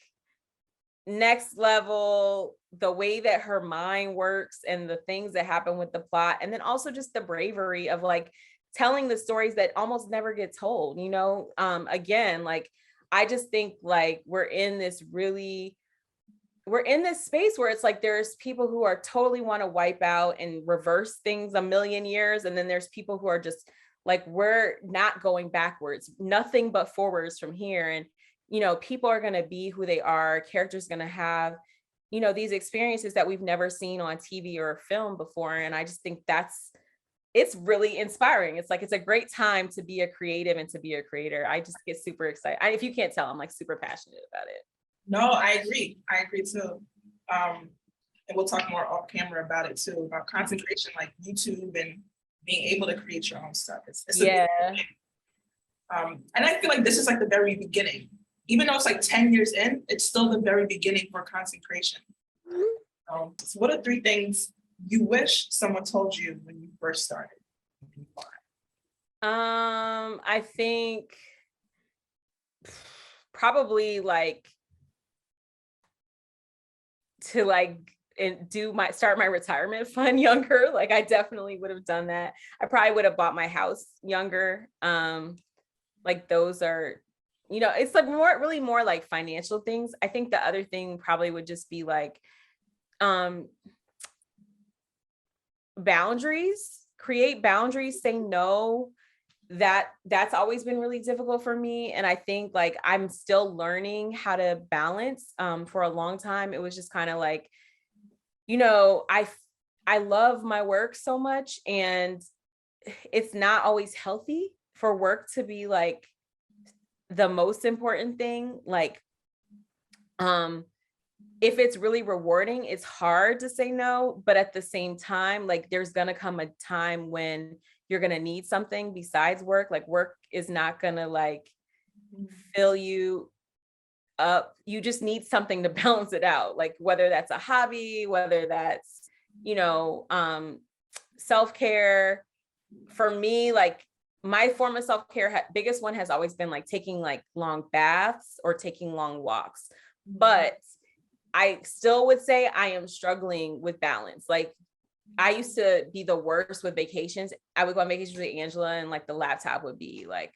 Speaker 2: next level, the way that her mind works and the things that happen with the plot. And then also just the bravery of like telling the stories that almost never get told, again, like, I just think like we're in this space where it's like there's people who are totally want to wipe out and reverse things a million years. And then there's people who are just like, we're not going backwards, nothing but forwards from here. And, people are going to be who they are. Characters going to have, these experiences that we've never seen on TV or film before. And I just think it's really inspiring. It's like, it's a great time to be a creative and to be a creator. I just get super excited. If you can't tell, I'm like super passionate about it.
Speaker 1: No, I agree too. And we'll talk more off camera about it too, about content creation, like YouTube and being able to create your own stuff. It's
Speaker 2: yeah.
Speaker 1: And I feel like this is like the very beginning. Even though it's like 10 years in, it's still the very beginning for content creation. So what are 3 things you wish someone told you when you first started?
Speaker 2: I think probably like to like start my retirement fund younger. Like I definitely would have done that. I probably would have bought my house younger. Like those are, it's like really more like financial things. I think the other thing probably would just be like, boundaries, create boundaries, say no. That's always been really difficult for me. And I think like I'm still learning how to balance. For a long time, it was just kind of like, I love my work so much, and it's not always healthy for work to be like the most important thing. Like, if it's really rewarding, it's hard to say no, but at the same time, like there's gonna come a time when you're gonna need something besides work. Like work is not gonna like fill you up. You just need something to balance it out. Like whether that's a hobby, whether that's, self-care. For me, like my form of self-care, biggest one has always been like taking like long baths or taking long walks. But I still would say I am struggling with balance. Like I used to be the worst with vacations. I would go on vacation with Angela and like the laptop would be like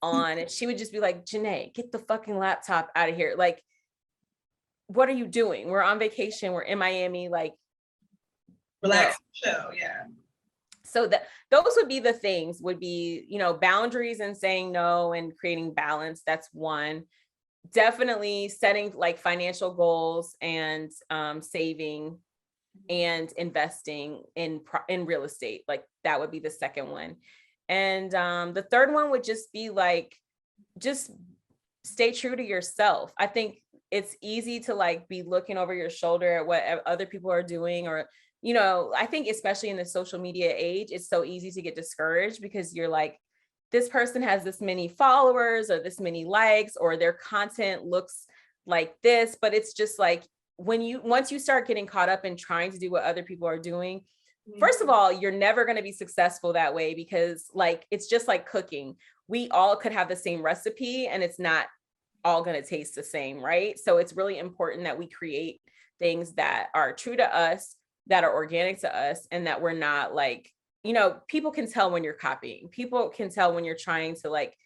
Speaker 2: on, and she would just be like, Janee, get the fucking laptop out of here. Like, what are you doing? We're on vacation. We're in Miami. Like,
Speaker 1: relax, chill, yeah.
Speaker 2: So those would be the things, would be, boundaries and saying no and creating balance. That's one. Definitely setting like financial goals and saving and investing in real estate. Like that would be the second one. And the third one would just be like just stay true to yourself. I think it's easy to like be looking over your shoulder at what other people are doing, or, you know, I think especially in the social media age, it's so easy to get discouraged because you're like, this person has this many followers or this many likes, or their content looks like this. But it's just like, once you start getting caught up in trying to do what other people are doing, first of all, you're never going to be successful that way, because like, it's just like cooking. We all could have the same recipe and it's not all going to taste the same, right? So it's really important that we create things that are true to us, that are organic to us, and that we're not like, you know, people can tell when you're copying. People can tell when you're trying to like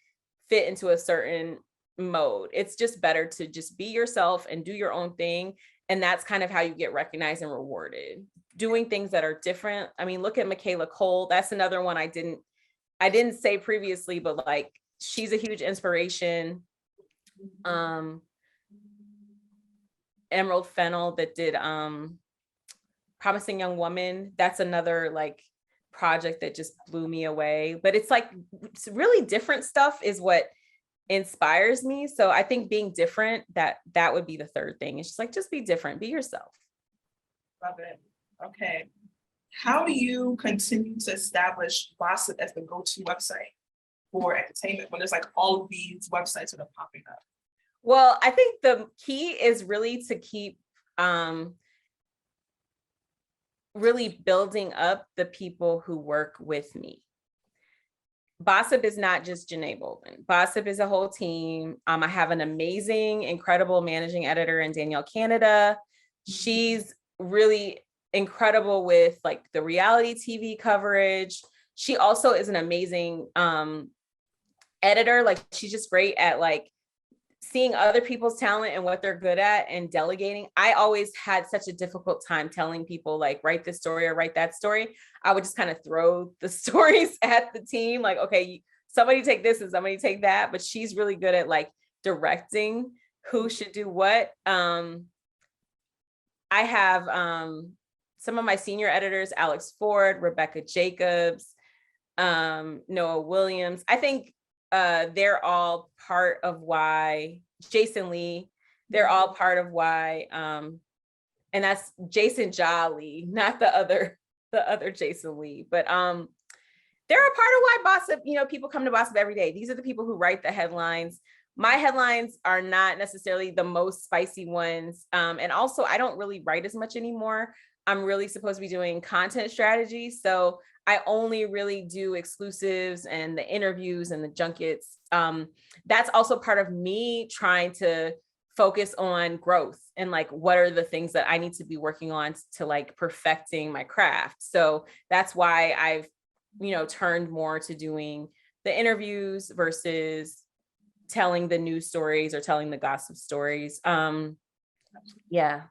Speaker 2: fit into a certain mode. It's just better to just be yourself and do your own thing. And that's kind of how you get recognized and rewarded. Doing things that are different. I mean, look at Michaela Cole. That's another one I didn't say previously, but like, she's a huge inspiration. Emerald Fennell that did Promising Young Woman. That's another like project that just blew me away. But it's like, it's really different stuff is what inspires me. So I think being different, that would be the third thing. It's just like, just be different, be yourself.
Speaker 1: Love it. Okay. How do you continue to establish Bossip as the go-to website for entertainment when there's like all of these websites that are popping up?
Speaker 2: Well, I think the key is really to keep really building up the people who work with me. Bossip is not just Janee Bolden. Bossip is a whole team. I have an amazing, incredible managing editor in Danielle Canada. She's really incredible with like the reality TV coverage. She also is an amazing editor. Like, she's just great at like seeing other people's talent and what they're good at and delegating. I always had such a difficult time telling people like, write this story or write that story. I would just kind of throw the stories at the team. Like, okay, somebody take this and somebody take that. But she's really good at like directing who should do what. I have some of my senior editors, Alex Ford, Rebecca Jacobs, Noah Williams. I think they're all part of why, Jason Lee, they're all part of why, and that's Jason Jolly, not the other Jason Lee, but they're a part of why Bossip, you know, people come to Bossip every day. These are the people who write the headlines. My headlines are not necessarily the most spicy ones. And also I don't really write as much anymore. I'm really supposed to be doing content strategy. So I only really do exclusives and the interviews and the junkets. That's also part of me trying to focus on growth and like, what are the things that I need to be working on to like perfecting my craft. So that's why I've, you know, turned more to doing the interviews versus telling the news stories or telling the gossip stories. Yeah.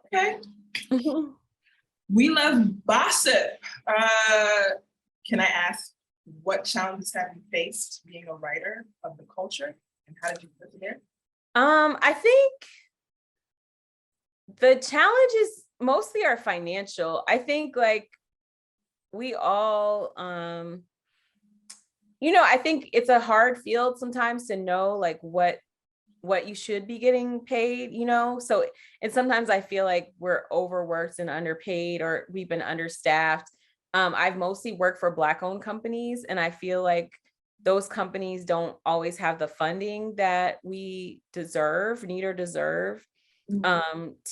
Speaker 1: Okay. We love Bossip. Can I ask, what challenges have you faced being a writer of the culture, and how did you persevere?
Speaker 2: I think the challenges mostly are financial. I think like we all, you know, I think it's a hard field sometimes to know like what you should be getting paid, you know? So, and sometimes I feel like we're overworked and underpaid, or we've been understaffed. I've mostly worked for Black owned companies, and I feel like those companies don't always have the funding that we need or deserve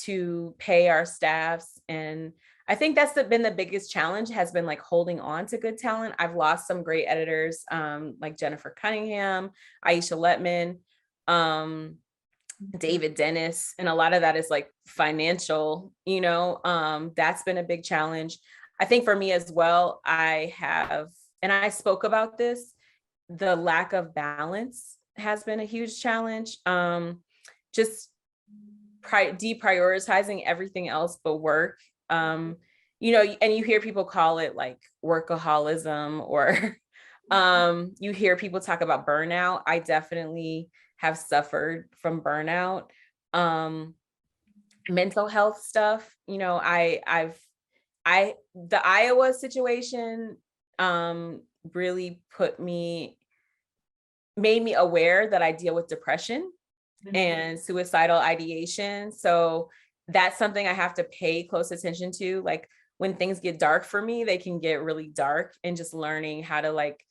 Speaker 2: to pay our staffs. And I think that's been the biggest challenge, has been like holding on to good talent. I've lost some great editors, like Jennifer Cunningham, Aisha Letman, David Dennis, and a lot of that is like financial, you know. That's been a big challenge. I think for me as well, I have, and I spoke about this, the lack of balance has been a huge challenge. Just deprioritizing everything else but work. You know, and you hear people call it like workaholism, or you hear people talk about burnout. I definitely have suffered from burnout. Mental health stuff, you know, the Iowa situation really put me made me aware that I deal with depression and suicidal ideation. So that's something I have to pay close attention to. Like when things get dark for me, they can get really dark, and just learning how to like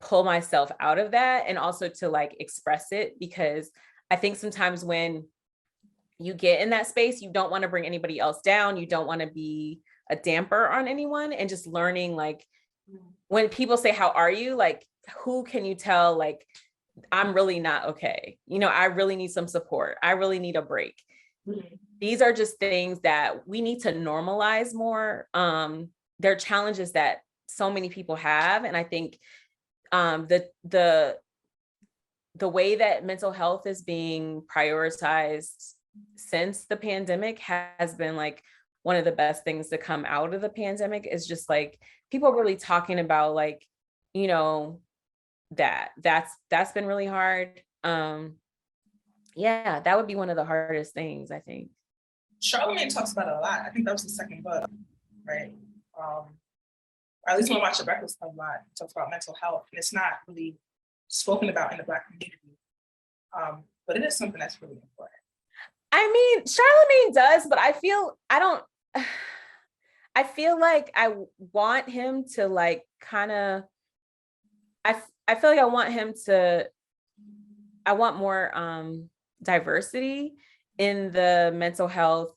Speaker 2: pull myself out of that, and also to like express it, because I think sometimes when you get in that space, you don't want to bring anybody else down. You don't want to be a damper on anyone, and just learning like when people say, how are you? Like, who can you tell, like, I'm really not okay. You know, I really need some support. I really need a break. These are just things that we need to normalize more. They're challenges that so many people have. And I think the way that mental health is being prioritized since the pandemic has been like one of the best things to come out of the pandemic, is just like people really talking about like, you know, that's been really hard. Yeah, that would be one of the hardest things, I think.
Speaker 1: Charlamagne talks about it a lot. I think that was the second book, right? Or at least when I watch the Breakfast Club a lot, it talks about mental health, and it's not really spoken about in the Black community. But it is something that's really important.
Speaker 2: I mean, Charlamagne does, but I feel like I want him to like kind of, I feel like I want more diversity in the mental health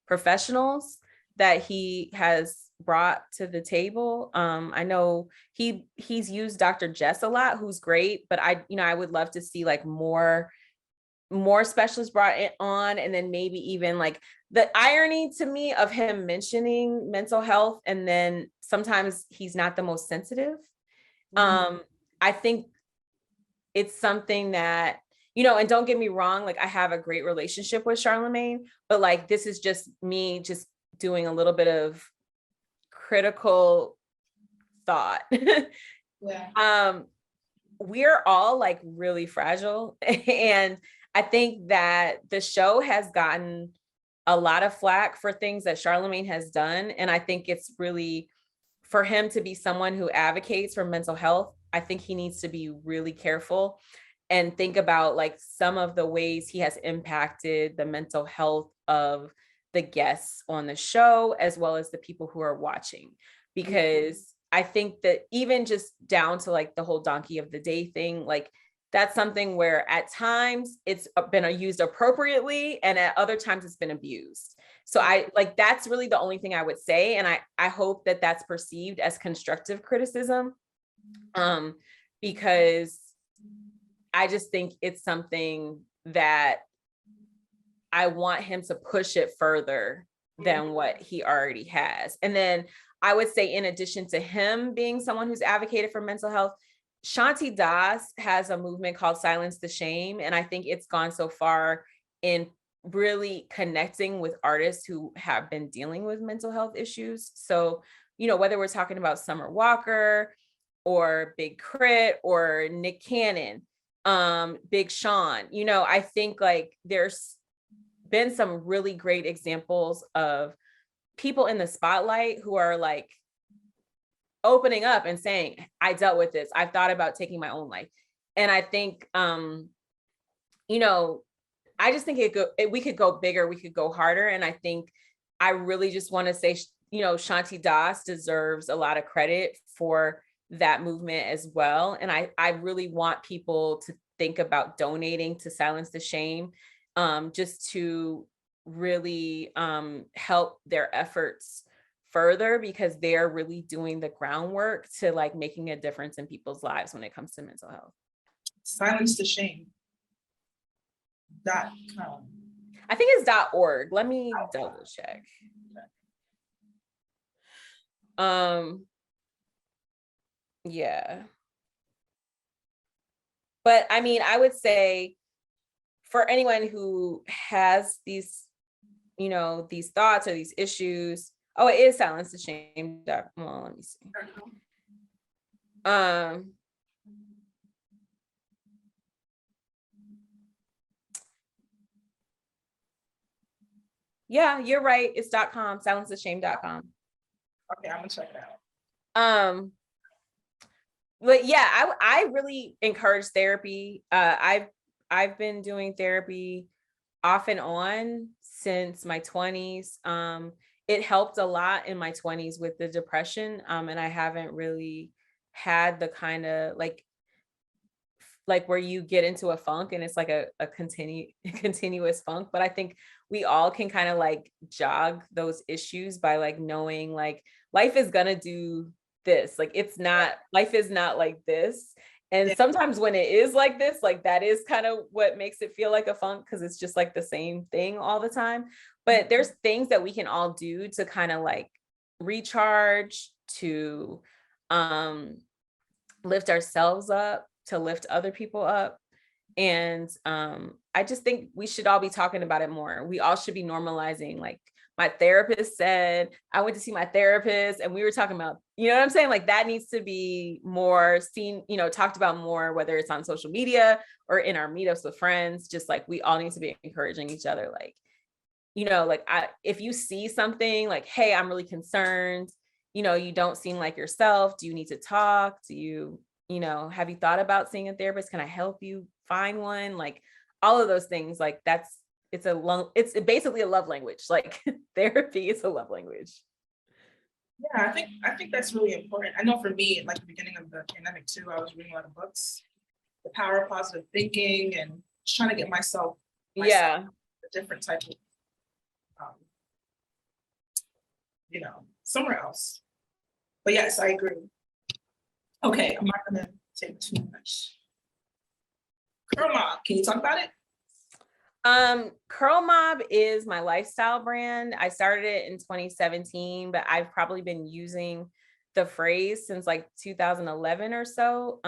Speaker 2: professionals that he has brought to the table. I know he's used Dr. Jess a lot, who's great, but I would love to see like more specialists brought on, and then maybe even like the irony to me of him mentioning mental health, and then sometimes he's not the most sensitive. I think it's something that, and don't get me wrong, like I have a great relationship with Charlamagne, but like this is just me just doing a little bit of critical thought.
Speaker 1: Yeah.
Speaker 2: We're all like really fragile, and I think that the show has gotten a lot of flack for things that Charlamagne has done, and I think it's really, for him to be someone who advocates for mental health, I think he needs to be really careful and think about like some of the ways he has impacted the mental health of the guests on the show, as well as the people who are watching. Because I think that even just down to like the whole donkey of the day thing, like that's something where at times it's been used appropriately, and at other times it's been abused. So I like, that's really the only thing I would say. And I hope that that's perceived as constructive criticism, because I just think it's something that I want him to push it further than what he already has. And then I would say, in addition to him being someone who's advocated for mental health, Shanti Das has a movement called Silence the Shame. And I think it's gone so far in really connecting with artists who have been dealing with mental health issues. So, whether we're talking about Summer Walker or Big Crit or Nick Cannon, Big Sean, I think like there's been some really great examples of people in the spotlight who are like opening up and saying, I dealt with this. I've thought about taking my own life. And I think, I just think we could go bigger, we could go harder. And I think I really just want to say, Shanti Das deserves a lot of credit for that movement as well. And I really want people to think about donating to Silence the Shame, just to really help their efforts further, because they're really doing the groundwork to like making a difference in people's lives when it comes to mental health.
Speaker 1: SilenceTheShame.com.
Speaker 2: I think it's .org. Let me double check. Yeah. But I mean, I would say for anyone who has these, these thoughts or these issues, it is Silence the Shame. Well, let me see. Yeah, you're right. It's .com, silencetheshame.com.
Speaker 1: Okay, I'm gonna check it out.
Speaker 2: But yeah, I really encourage therapy. I've been doing therapy off and on since my 20s. It helped a lot in my 20s with the depression. And I haven't really had the kind of like where you get into a funk and it's like a continuous funk. But I think we all can kind of like jog those issues by like knowing like life is gonna do this. Like it's not, life is not like this. And
Speaker 1: Yeah.
Speaker 2: sometimes when it is like this, like that is kind of what makes it feel like a funk because it's just like the same thing all the time. But there's things that we can all do to kind of like recharge, to lift ourselves up, to lift other people up. And I just think we should all be talking about it more. We all should be normalizing. Like my therapist said, I went to see my therapist and we were talking about, you know what I'm saying? Like that needs to be more seen, you know, talked about more, whether it's on social media or in our meetups with friends. Just like we all need to be encouraging each other. Like, you know, like if you see something like, hey, I'm really concerned, you know, you don't seem like yourself. Do you need to talk? Do you, you know, have you thought about seeing a therapist? Can I help you find one? Like all of those things, like it's basically a love language. Like therapy is a love language.
Speaker 1: Yeah, I think that's really important. I know for me, like the beginning of the pandemic too, I was reading a lot of books, the power of positive thinking, and just trying to get myself
Speaker 2: Yeah.
Speaker 1: a different type of, um, somewhere else. But yes, I agree. Okay, I'm not gonna take too much. Curl Mob, can you talk about it?
Speaker 2: Curl Mob is my lifestyle brand. I started it in 2017, but I've probably been using the phrase since like 2011 or so.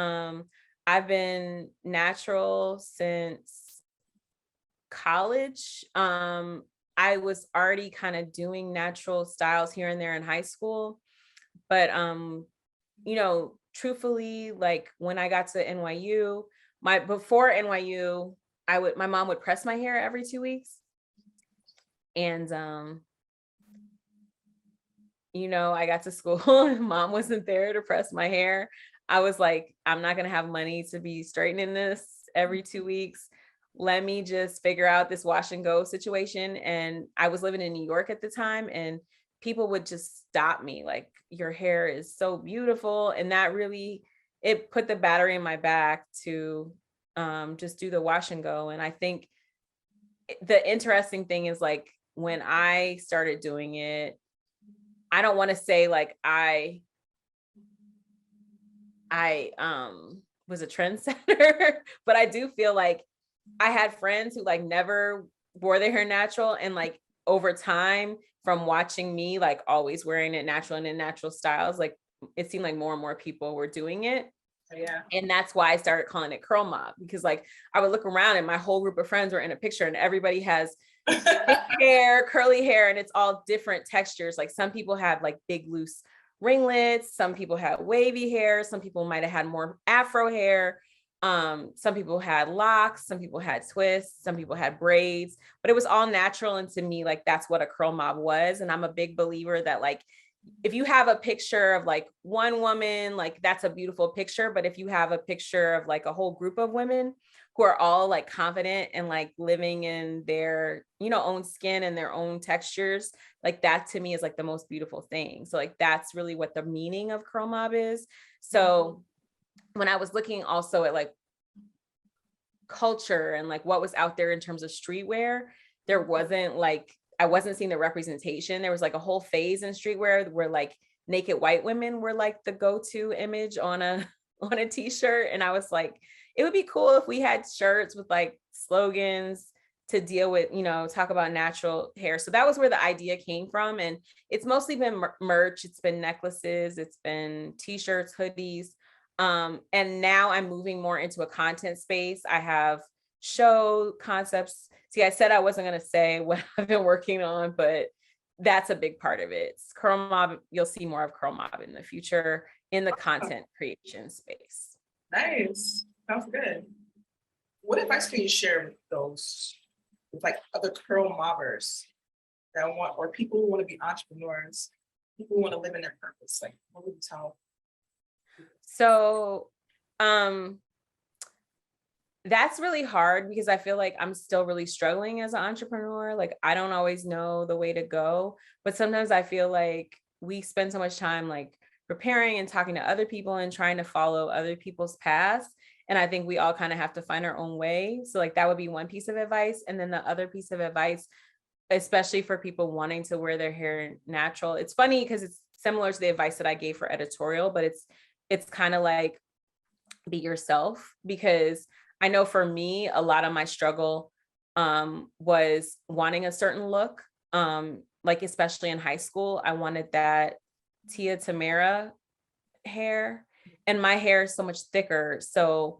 Speaker 2: I've been natural since college. I was already kind of doing natural styles here and there in high school, but you know, truthfully, like when I got to NYU, before NYU, my mom would press my hair every 2 weeks. And you know, I got to school, mom wasn't there to press my hair. I was like, I'm not gonna have money to be straightening this every 2 weeks. Let me just figure out this wash and go situation. And I was living in New York at the time, and people would just stop me, like, your hair is so beautiful. And that really, it put the battery in my back to just do the wash and go. And I think the interesting thing is like when I started doing it, I don't want to say like I was a trendsetter, but I do feel like I had friends who like never wore their hair natural, and like over time from watching me like always wearing it natural and in natural styles, like it seemed like more and more people were doing it.
Speaker 1: Yeah.
Speaker 2: And that's why I started calling it Curl Mob, because like I would look around and my whole group of friends were in a picture and everybody has hair, curly hair, and it's all different textures. Like some people have like big loose ringlets, some people had wavy hair, some people might have had more afro hair. Some people had locks, some people had twists, some people had braids, but it was all natural. And to me, like that's what a curl mob was. And I'm a big believer that like if you have a picture of like one woman, like that's a beautiful picture. But if you have a picture of like a whole group of women who are all like confident and like living in their, you know, own skin and their own textures, like that to me is like the most beautiful thing. So like that's really what the meaning of curl mob is. So when I was looking also at like culture and like what was out there in terms of streetwear, there wasn't like, I wasn't seeing the representation. There was like a whole phase in streetwear where like naked white women were like the go-to image on a on a t-shirt. And I was like, it would be cool if we had shirts with like slogans to deal with, you know, talk about natural hair. So that was where the idea came from. And it's mostly been merch. It's been necklaces. It's been t-shirts, hoodies. And now I'm moving more into a content space. I have show concepts. See, I said I wasn't going to say what I've been working on, but that's a big part of it. It's Curl Mob. You'll see more of Curl Mob in the future in the content creation space.
Speaker 1: Nice. Sounds good. What advice can you share with those, with like other curl mobbers that want, or people who want to be entrepreneurs, people who want to live in their purpose? Like, what would you tell?
Speaker 2: So, that's really hard because I feel like I'm still really struggling as an entrepreneur. Like I don't always know the way to go, but sometimes I feel like we spend so much time like preparing and talking to other people and trying to follow other people's paths. And I think we all kind of have to find our own way. So like that would be one piece of advice. And then the other piece of advice, especially for people wanting to wear their hair natural. It's funny because it's similar to the advice that I gave for editorial, but it's kind of like be yourself, because I know for me, a lot of my struggle was wanting a certain look. Like especially in high school, I wanted that Tia Tamara hair, and my hair is so much thicker. So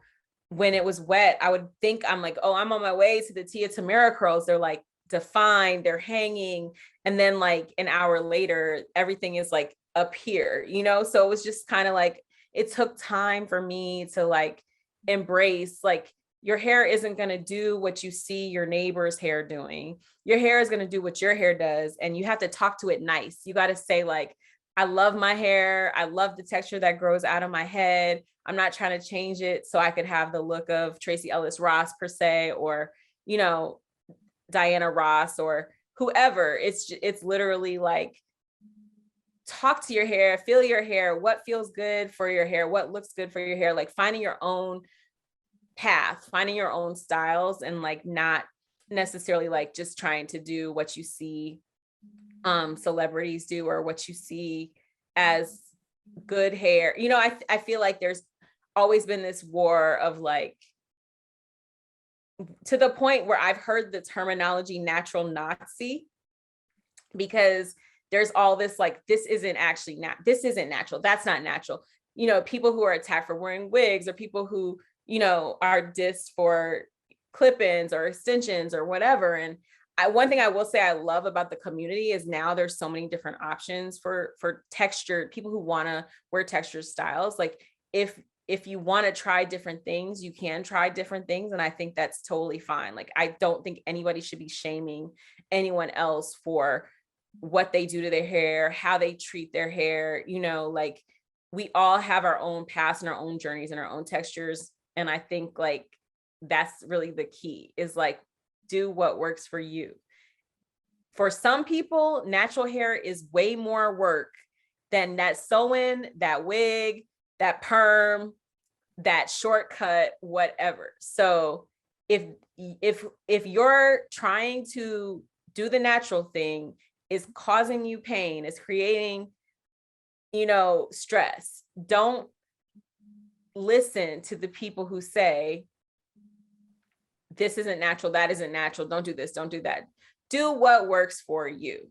Speaker 2: when it was wet, I would think I'm like, oh, I'm on my way to the Tia Tamara curls. They're like defined, they're hanging. And then like an hour later, everything is like up here, you know? So it was just kind of like, it took time for me to like embrace, like, your hair isn't going to do what you see your neighbor's hair doing. Your hair is going to do what your hair does. And you have to talk to it nice. You got to say like, I love my hair. I love the texture that grows out of my head. I'm not trying to change it so I could have the look of Tracy Ellis Ross per se, or, you know, Diana Ross or whoever. It's literally like, talk to your hair, feel your hair, what feels good for your hair, what looks good for your hair, like finding your own path, finding your own styles, and like not necessarily like just trying to do what you see celebrities do or what you see as good hair. You know, I feel like there's always been this war of like, to the point where I've heard the terminology natural Nazi, because there's all this like, this isn't natural, that's not natural. You know, people who are attacked for wearing wigs, or people who, you know, are dissed for clip-ins or extensions or whatever. And one thing I will say I love about the community is now there's so many different options for textured people who want to wear textured styles. Like if you want to try different things, you can try different things. And I think that's totally fine. Like, I don't think anybody should be shaming anyone else for what they do to their hair, how they treat their hair. You know, like, we all have our own paths and our own journeys and our own textures. And I think like that's really the key, is like, do what works for you. For some people, natural hair is way more work than that sew-in, that wig, that perm, that shortcut, whatever. So if you're trying to do the natural thing, is causing you pain, is creating, you know, stress, don't listen to the people who say, this isn't natural, that isn't natural, don't do this, don't do that. Do what works for you.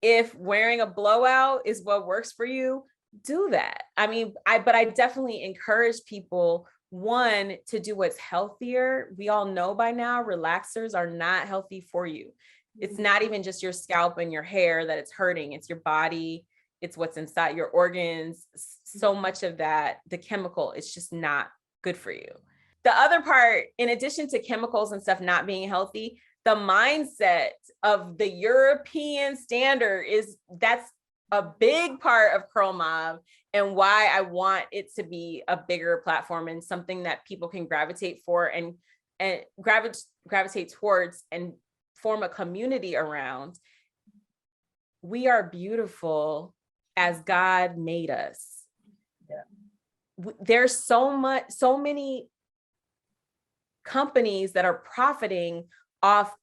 Speaker 2: If wearing a blowout is what works for you, do that. I mean, but I definitely encourage people, one, to do what's healthier. We all know by now, relaxers are not healthy for you. It's not even just your scalp and your hair that it's hurting. It's your body. It's what's inside your organs. So much of that, the chemical, it's just not good for you. The other part, in addition to chemicals and stuff not being healthy, the mindset of the European standard that's a big part of Curl Mob, and why I want it to be a bigger platform and something that people can gravitate for and gravitate towards and form a community around. We are beautiful as God made us. Yeah. There's so many companies that are profiting off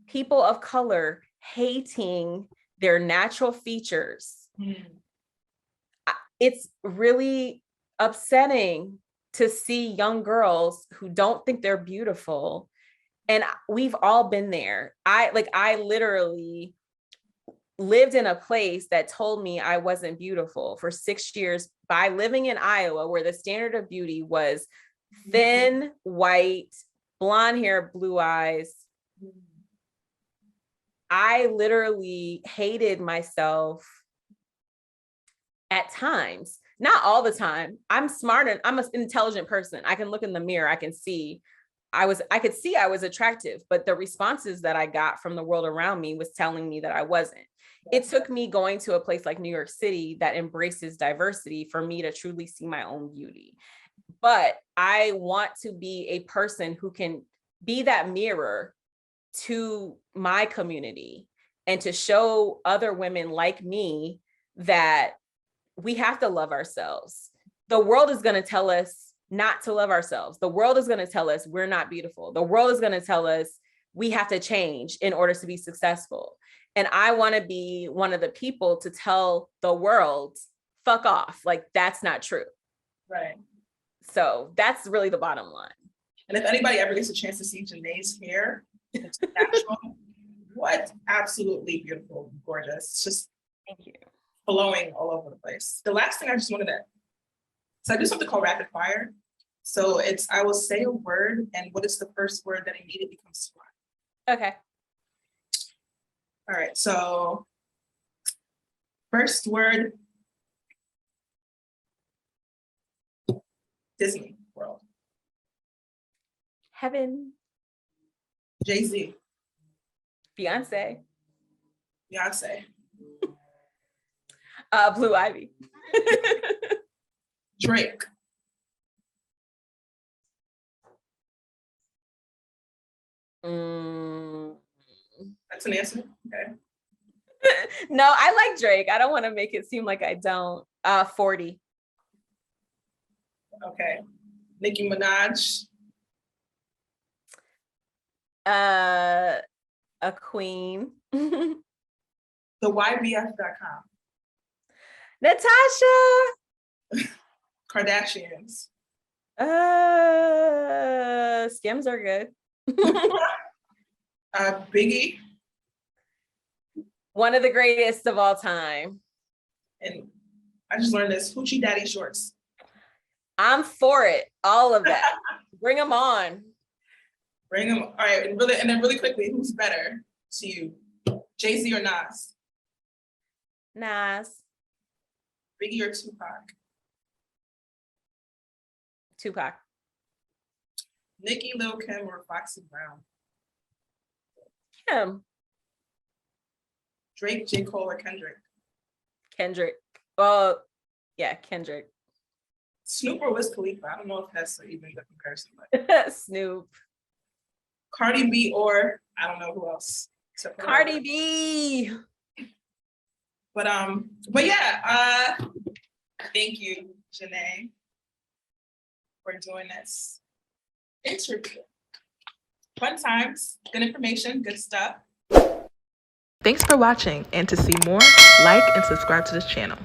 Speaker 2: people of color hating their natural features. It's really upsetting to see young girls who don't think they're beautiful. And we've all been there. I literally lived in a place that told me I wasn't beautiful for 6 years by living in Iowa, where the standard of beauty was thin, white, blonde hair, blue eyes. I literally hated myself at times, not all the time. I'm smart and I'm an intelligent person. I can look in the mirror, I can see, I could see I was attractive, but the responses that I got from the world around me was telling me that I wasn't. It took me going to a place like New York City that embraces diversity for me to truly see my own beauty. But I want to be a person who can be that mirror to my community and to show other women like me that we have to love ourselves. The world is going to tell us not to love ourselves. The world is going to tell us we're not beautiful. The world is going to tell us we have to change in order to be successful. And I want to be one of the people to tell the world, fuck off. Like, that's not true.
Speaker 1: Right.
Speaker 2: So that's really the bottom line.
Speaker 1: And if anybody ever gets a chance to see Janee's hair, it's natural. What absolutely beautiful, gorgeous. It's just
Speaker 2: Thank you.
Speaker 1: flowing all over the place. The last thing I just wanted to, so I do something called rapid fire. So it's, I will say a word, and what is the first word that immediately comes to mind?
Speaker 2: Okay.
Speaker 1: All right, so first word, Disney World.
Speaker 2: Heaven.
Speaker 1: Jay-Z.
Speaker 2: Beyonce.
Speaker 1: Beyonce.
Speaker 2: Blue Ivy.
Speaker 1: Drake. That's an answer. Okay.
Speaker 2: No, I like Drake. I don't want to make it seem like I don't. 40.
Speaker 1: Okay. Nicki Minaj.
Speaker 2: A queen.
Speaker 1: TheYBF.com.
Speaker 2: Natasha.
Speaker 1: Kardashians.
Speaker 2: Skims are good.
Speaker 1: Biggie.
Speaker 2: One of the greatest of all time.
Speaker 1: And I just learned this, Hoochie Daddy shorts.
Speaker 2: I'm for it. All of that. Bring them on.
Speaker 1: Bring them. All right, and then really quickly, who's better to you? Jay-Z or Nas?
Speaker 2: Nas.
Speaker 1: Biggie or Tupac?
Speaker 2: Tupac.
Speaker 1: Nicki, Lil Kim, or Foxy Brown?
Speaker 2: Kim.
Speaker 1: Drake, J. Cole, or Kendrick?
Speaker 2: Kendrick. Well, yeah, Kendrick.
Speaker 1: Snoop or Wiz Khalifa? I don't know if that's even the comparison. But
Speaker 2: Snoop.
Speaker 1: Cardi B or I don't know who else.
Speaker 2: Cardi B.
Speaker 1: But yeah, thank you, Janee, for doing this interview. Fun times, good information, good stuff.
Speaker 3: Thanks for watching, and to see more, like and subscribe to this channel.